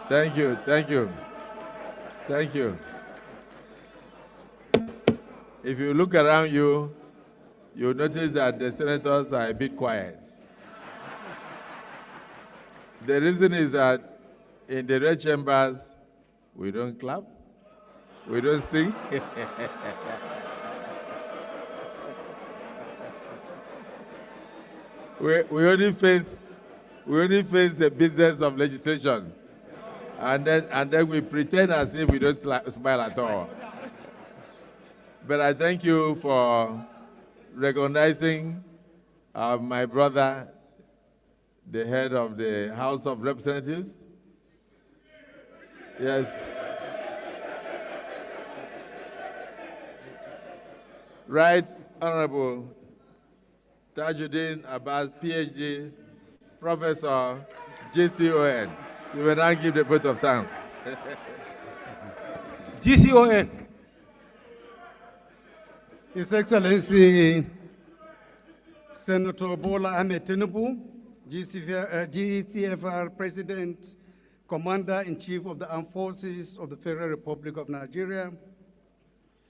Thank you, thank you, thank you. If you look around you, you'll notice that the senators are a bit quiet. The reason is that in the red chambers, we don't clap, we don't sing. we only face the business of legislation, and then we pretend as if we don't smile at all. But I thank you for recognizing my brother, the head of the House of Representatives. Yes. Right Honorable Tajuddin Abbas, PhD, Professor, GCON. You will now give the vote of thanks. GCON. His Excellency Senator Bola Tinubu, GCFR President, Commander-in-Chief of the Armed Forces of the Federal Republic of Nigeria,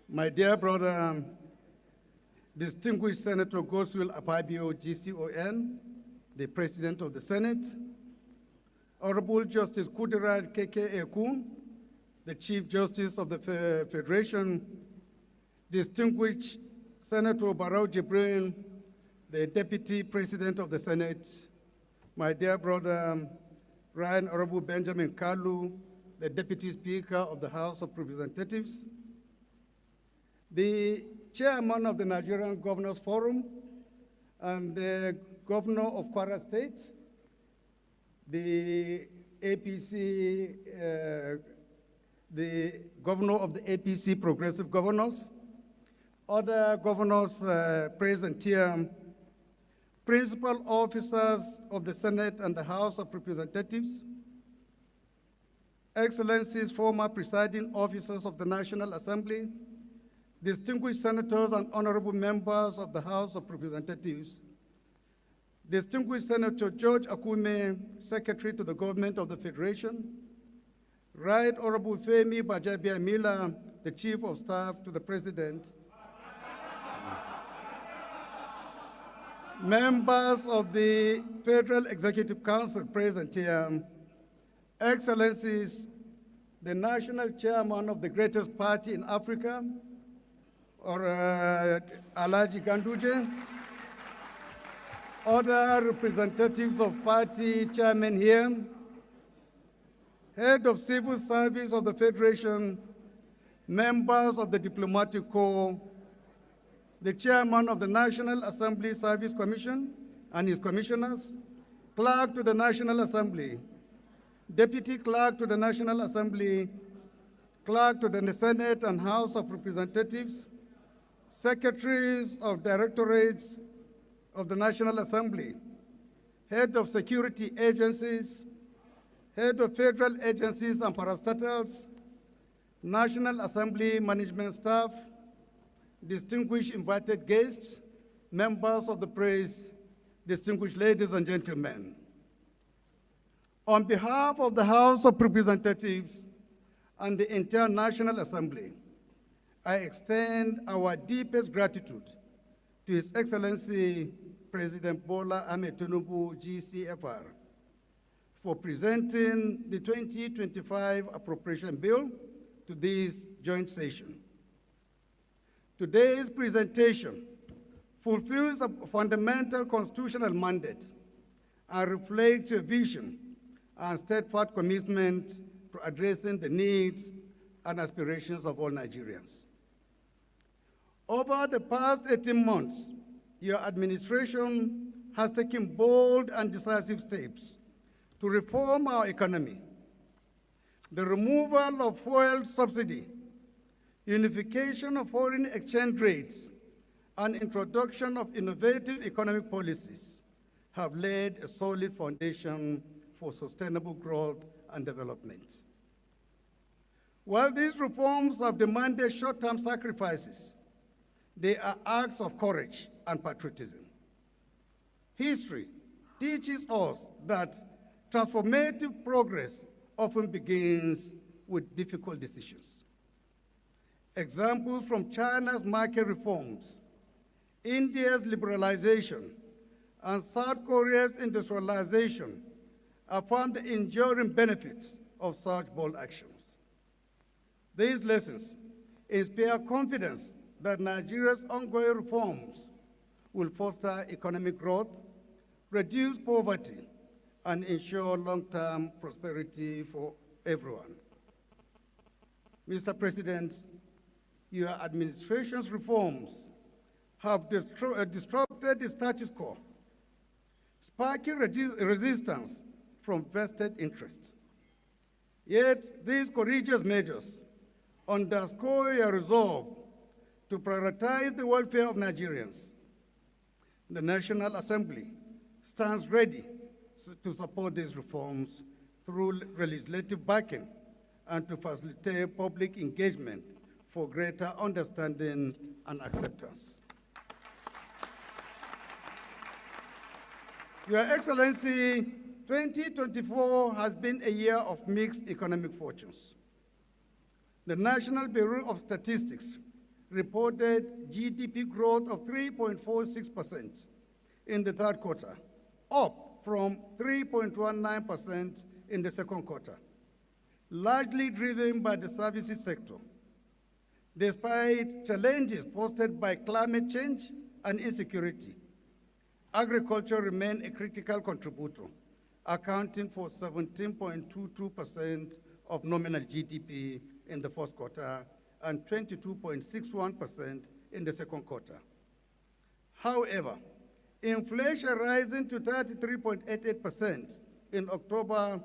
my dear brother, distinguished Senator Godswill Akpabio, GCON, the President of the Senate, Honorable Justice Kudirat Keke Eku, the Chief Justice of the Federation, distinguished Senator Barrow Jibril, the Deputy President of the Senate, my dear brother, Right Honorable Benjamin Kalu, the Deputy Speaker of the House of Representatives, the Chairman of the Nigerian Governors Forum, and the Governor of Kwara State, the APC, the Governor of the APC Progressive Governors, other governors present here, principal officers of the Senate and the House of Representatives, Excellencies, former presiding officers of the National Assembly, distinguished senators and honorable members of the House of Representatives, distinguished Senator George Akume, Secretary to the Government of the Federation, Right Honorable Femi Bajabiamila, the Chief of Staff to the President, members of the Federal Executive Council present here, Excellencies, the National Chairman of the greatest party in Africa, or Alhaji Ganduje, other representatives of party chairmen here, head of civil service of the Federation, members of the diplomatic corps, the chairman of the National Assembly Service Commission and his commissioners, clerk to the National Assembly, deputy clerk to the National Assembly, clerk to the Senate and House of Representatives, secretaries of directorates of the National Assembly, head of security agencies, head of federal agencies and parastatals, National Assembly management staff, distinguished invited guests, members of the press, distinguished ladies and gentlemen. On behalf of the House of Representatives and the entire National Assembly, I extend our deepest gratitude to His Excellency President Bola Tinubu, GCFR, for presenting the 2025 appropriation bill to this joint session. Today's presentation fulfills a fundamental constitutional mandate and reflects a vision and steadfast commitment to addressing the needs and aspirations of all Nigerians. Over the past 18 months, your administration has taken bold and decisive steps to reform our economy. The removal of fuel subsidy, unification of foreign exchange rates, and introduction of innovative economic policies have laid a solid foundation for sustainable growth and development. While these reforms have demanded short-term sacrifices, they are acts of courage and patriotism. History teaches us that transformative progress often begins with difficult decisions. Examples from China's market reforms, India's liberalization, and South Korea's industrialization affirm the enduring benefits of such bold actions. These lessons inspire confidence that Nigeria's ongoing reforms will foster economic growth, reduce poverty, and ensure long-term prosperity for everyone. Mr. President, your administration's reforms have disrupted the status quo, sparking resistance from vested interests. Yet these courageous measures underscore your resolve to prioritize the welfare of Nigerians. The National Assembly stands ready to support these reforms through legislative backing and to facilitate public engagement for greater understanding and acceptance. Your Excellency, 2024 has been a year of mixed economic fortunes. The National Bureau of Statistics reported GDP growth of 3.46% in the third quarter, up from 3.19% in the second quarter, largely driven by the services sector. Despite challenges posed by climate change and insecurity, agriculture remained a critical contributor, accounting for 17.22% of nominal GDP in the first quarter and 22.61% in the second quarter. However, inflation rising to 33.88% in October,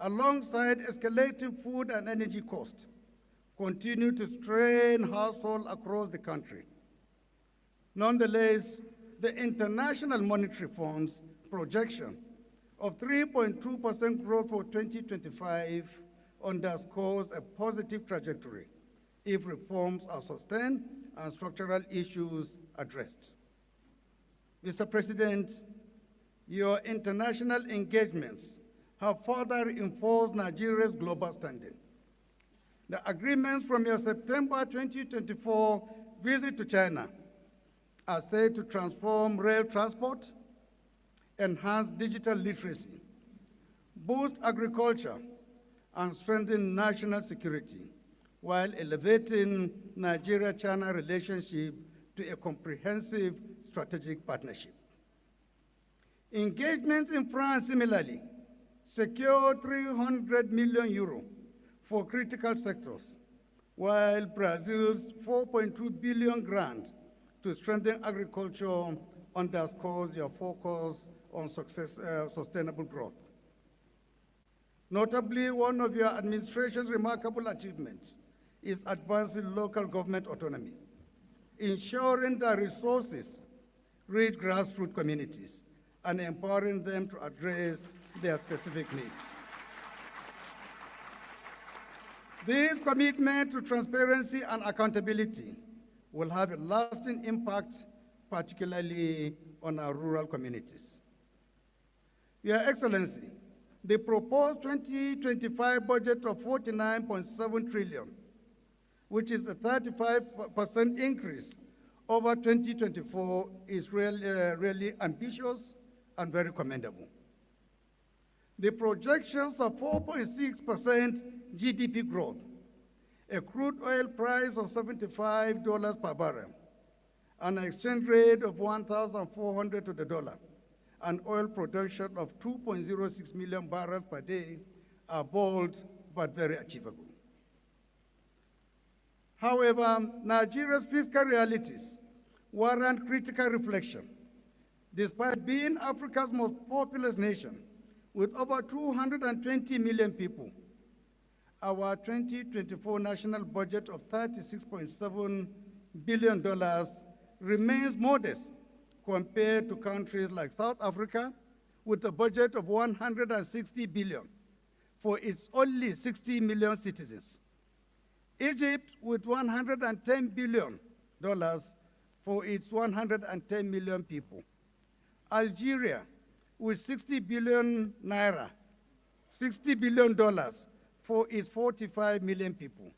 alongside escalating food and energy costs, continue to strain households across the country. Nonetheless, the International Monetary Fund's projection of 3.2% growth for 2025 underscores a positive trajectory if reforms are sustained and structural issues addressed. Mr. President, your international engagements have further reinforced Nigeria's global standing. The agreements from your September 2024 visit to China are said to transform rail transport, enhance digital literacy, boost agriculture, and strengthen national security, while elevating Nigeria-China relationship to a comprehensive strategic partnership. Engagements in France similarly secured 300 million euro for critical sectors, while Brazil's 4.2 billion grant to strengthen agriculture underscores your focus on sustainable growth. Notably, one of your administration's remarkable achievements is advancing local government autonomy, ensuring that resources reach grassroots communities and empowering them to address their specific needs. This commitment to transparency and accountability will have a lasting impact, particularly on our rural communities. Your Excellency, the proposed 2025 budget of 49.7 trillion, which is a 35% increase over 2024, is really ambitious and very commendable. The projections of 4.6% GDP growth, a crude oil price of $75 per barrel, an exchange rate of 1,400 to the dollar, and oil production of 2.06 million barrels per day are bold but very achievable. However, Nigeria's fiscal realities warrant critical reflection. Despite being Africa's most populous nation, with over 220 million people, our 2024 national budget of $36.7 billion remains modest compared to countries like South Africa, with a budget of $160 billion for its only 60 million citizens. Egypt with $110 billion for its 110 million people. Algeria with 60 billion naira, $60 billion for its 45 million people.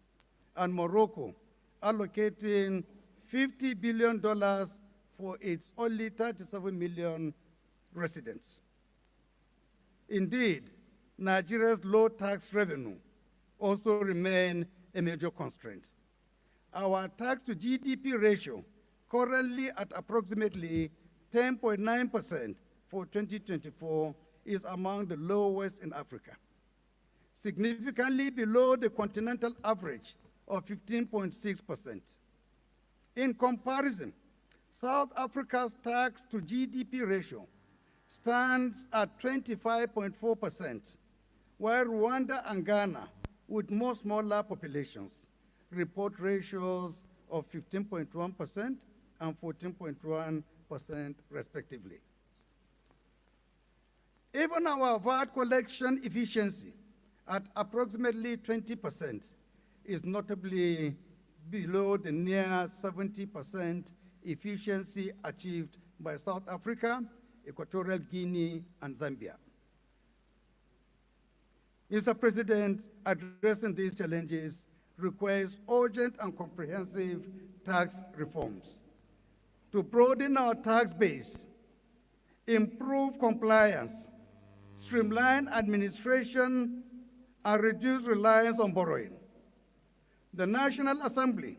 And Morocco allocating $50 billion for its only 37 million residents. Indeed, Nigeria's low tax revenue also remains a major constraint. Our tax to GDP ratio, currently at approximately 10.9% for 2024, is among the lowest in Africa, significantly below the continental average of 15.6%. In comparison, South Africa's tax to GDP ratio stands at 25.4%, while Rwanda and Ghana, with more smaller populations, report ratios of 15.1% and 14.1% respectively. Even our VAT collection efficiency at approximately 20% is notably below the near 70% efficiency achieved by South Africa, Equatorial Guinea, and Zambia. Mr. President, addressing these challenges requires urgent and comprehensive tax reforms to broaden our tax base, improve compliance, streamline administration, and reduce reliance on borrowing. The National Assembly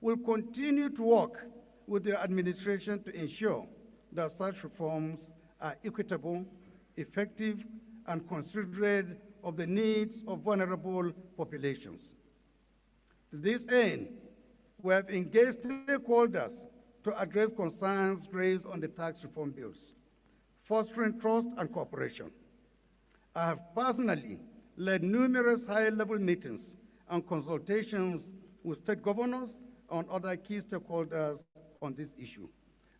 will continue to work with the administration to ensure that such reforms are equitable, effective, and considerate of the needs of vulnerable populations. To this end, we have engaged stakeholders to address concerns raised on the tax reform bills, fostering trust and cooperation. I have personally led numerous high-level meetings and consultations with state governors and other key stakeholders on this issue,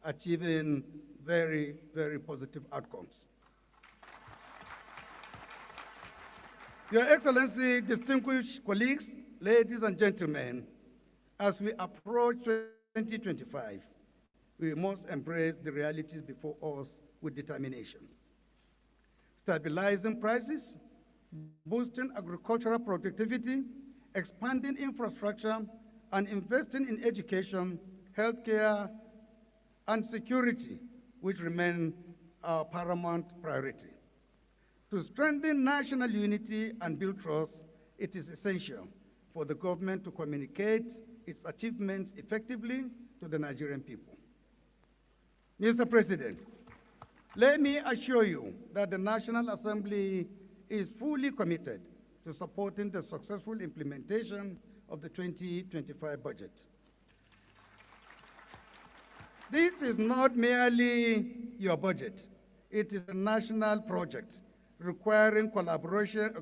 achieving very, very positive outcomes. Your Excellency, distinguished colleagues, ladies and gentlemen, as we approach 2025, we must embrace the realities before us with determination. Stabilizing prices, boosting agricultural productivity, expanding infrastructure, and investing in education, healthcare, and security, which remain our paramount priority. To strengthen national unity and build trust, it is essential for the government to communicate its achievements effectively to the Nigerian people. Mr. President, let me assure you that the National Assembly is fully committed to supporting the successful implementation of the 2025 budget. This is not merely your budget. It is a national project requiring collaboration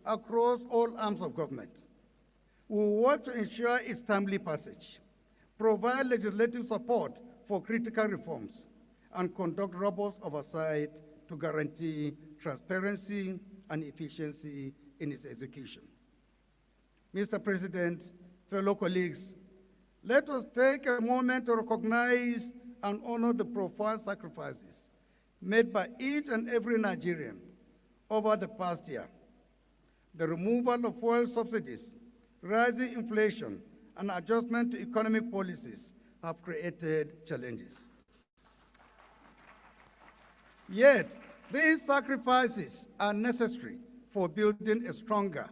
across all arms of government. We will work to ensure its timely passage, provide legislative support for critical reforms, and conduct robust oversight to guarantee transparency and efficiency in its execution. Mr. President, fellow colleagues, let us take a moment to recognize and honor the profound sacrifices made by each and every Nigerian over the past year. The removal of fuel subsidies, rising inflation, and adjustment to economic policies have created challenges. Yet, these sacrifices are necessary for building a stronger,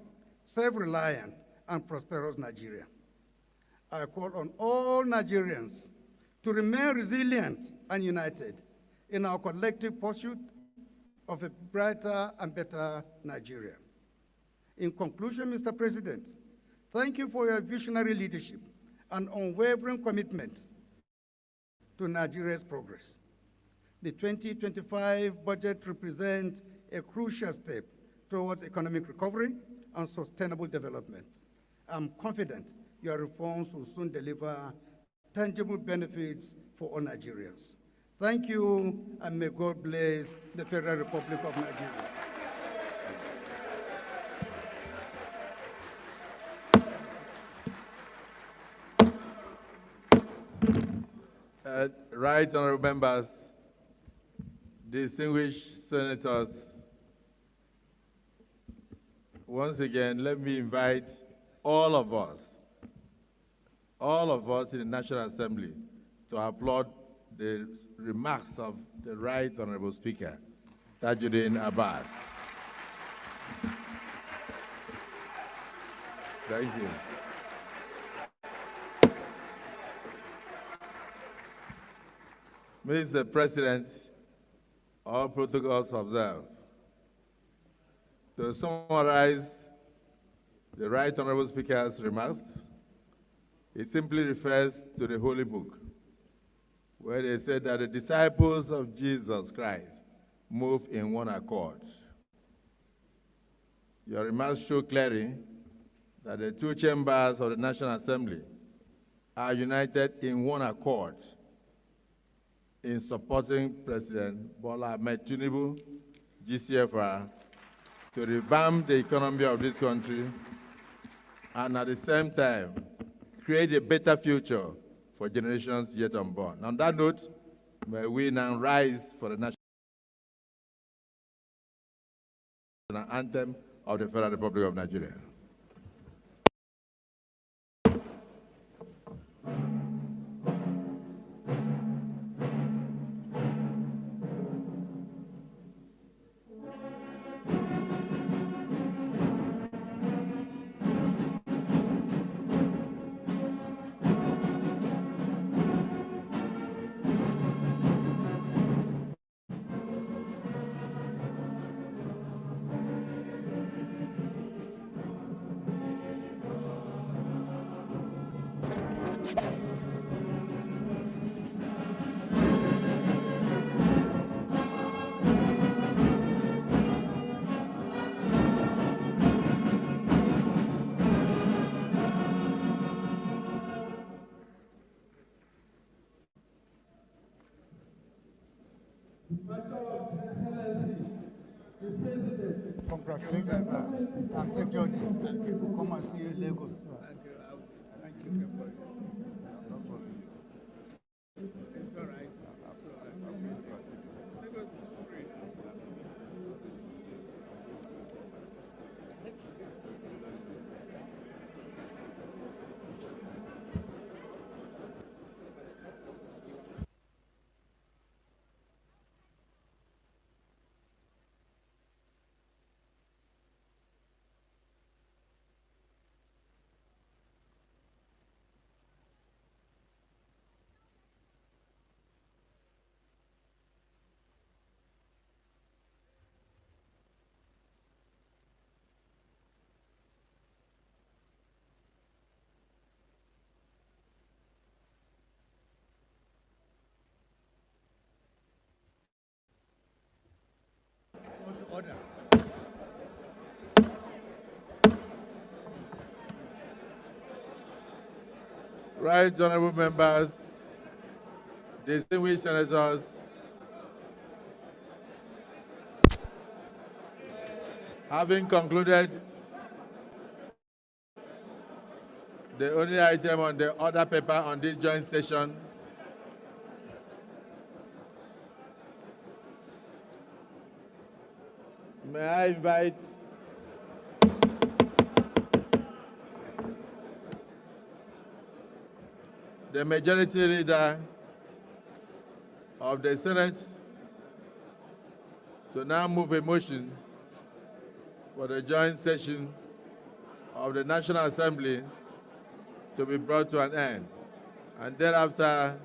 self-reliant, and prosperous Nigeria. I call on all Nigerians to remain resilient and united in our collective pursuit of a brighter and better Nigeria. In conclusion, Mr. President, thank you for your visionary leadership and unwavering commitment to Nigeria's progress. The 2025 budget represents a crucial step towards economic recovery and sustainable development. I'm confident your reforms will soon deliver tangible benefits for all Nigerians. Thank you, and may God bless the Federal Republic of Nigeria. Right honorable members, distinguished senators, once again, let me invite all of us in the National Assembly to applaud the remarks of the Right Honorable Speaker, Tajuddin Abbas. Thank you. Mr. President, all protocols observed. To summarize the Right Honorable Speaker's remarks, it simply refers to the Holy Book, where they said that the disciples of Jesus Christ move in one accord. Your remarks show clearly that the two chambers of the National Assembly are united in one accord in supporting President Bola Tinubu, GCFR, to revamp the economy of this country and at the same time create a better future for generations yet unborn. On that note, may we now rise for the national anthem of the Federal Republic of Nigeria. Congratulations, sir. I'm safe journey. Thank you. Come and see you in Lagos, sir. Thank you. Thank you. It's all right. Lagos is free. Order. Right, honorable members, distinguished senators, having concluded the only item on the order paper on this joint session, may I invite the majority leader of the Senate to now move a motion for the joint session of the National Assembly to be brought to an end. And thereafter,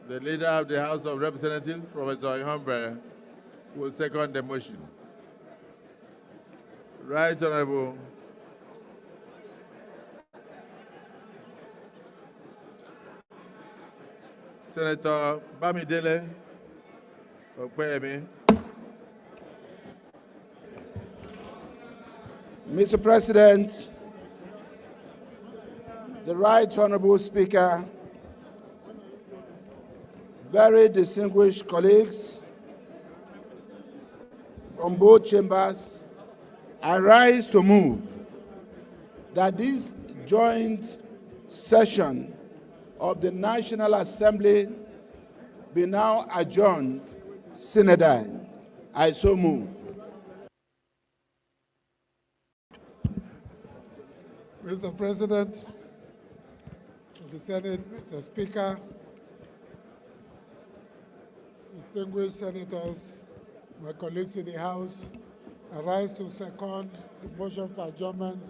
the Leader of the House of Representatives, Professor Ihombe, will second the motion. Right Honorable Senator Bamidele Okpeyemi. Mr. President, the Right Honorable Speaker, very distinguished colleagues from both chambers, I rise to move that this joint session of the National Assembly be now adjourned sine die. I so move. Mr. President of the Senate, Mr. Speaker, distinguished senators, my colleagues in the House, I rise to second the motion for adjournment,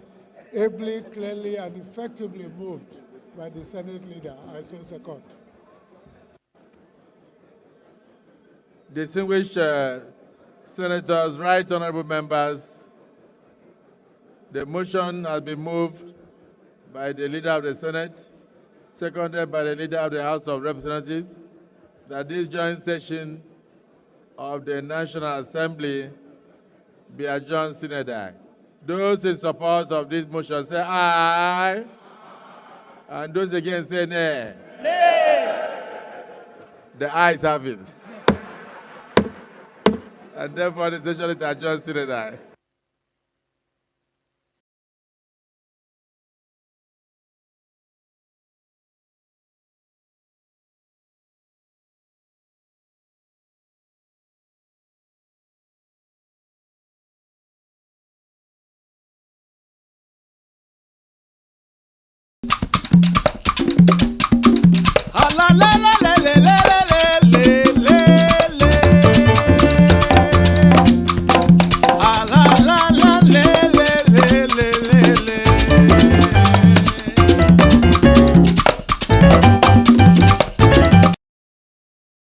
ably, clearly, and effectively moved by the Senate leader. I so second. Distinguished senators, right honorable members, the motion has been moved by the Leader of the Senate, seconded by the Leader of the House of Representatives, that this joint session of the National Assembly be adjourned sine die. Those in support of this motion say aye. And those against say nay. Nay. The ayes have it. And therefore the session is adjourned sine die. La la la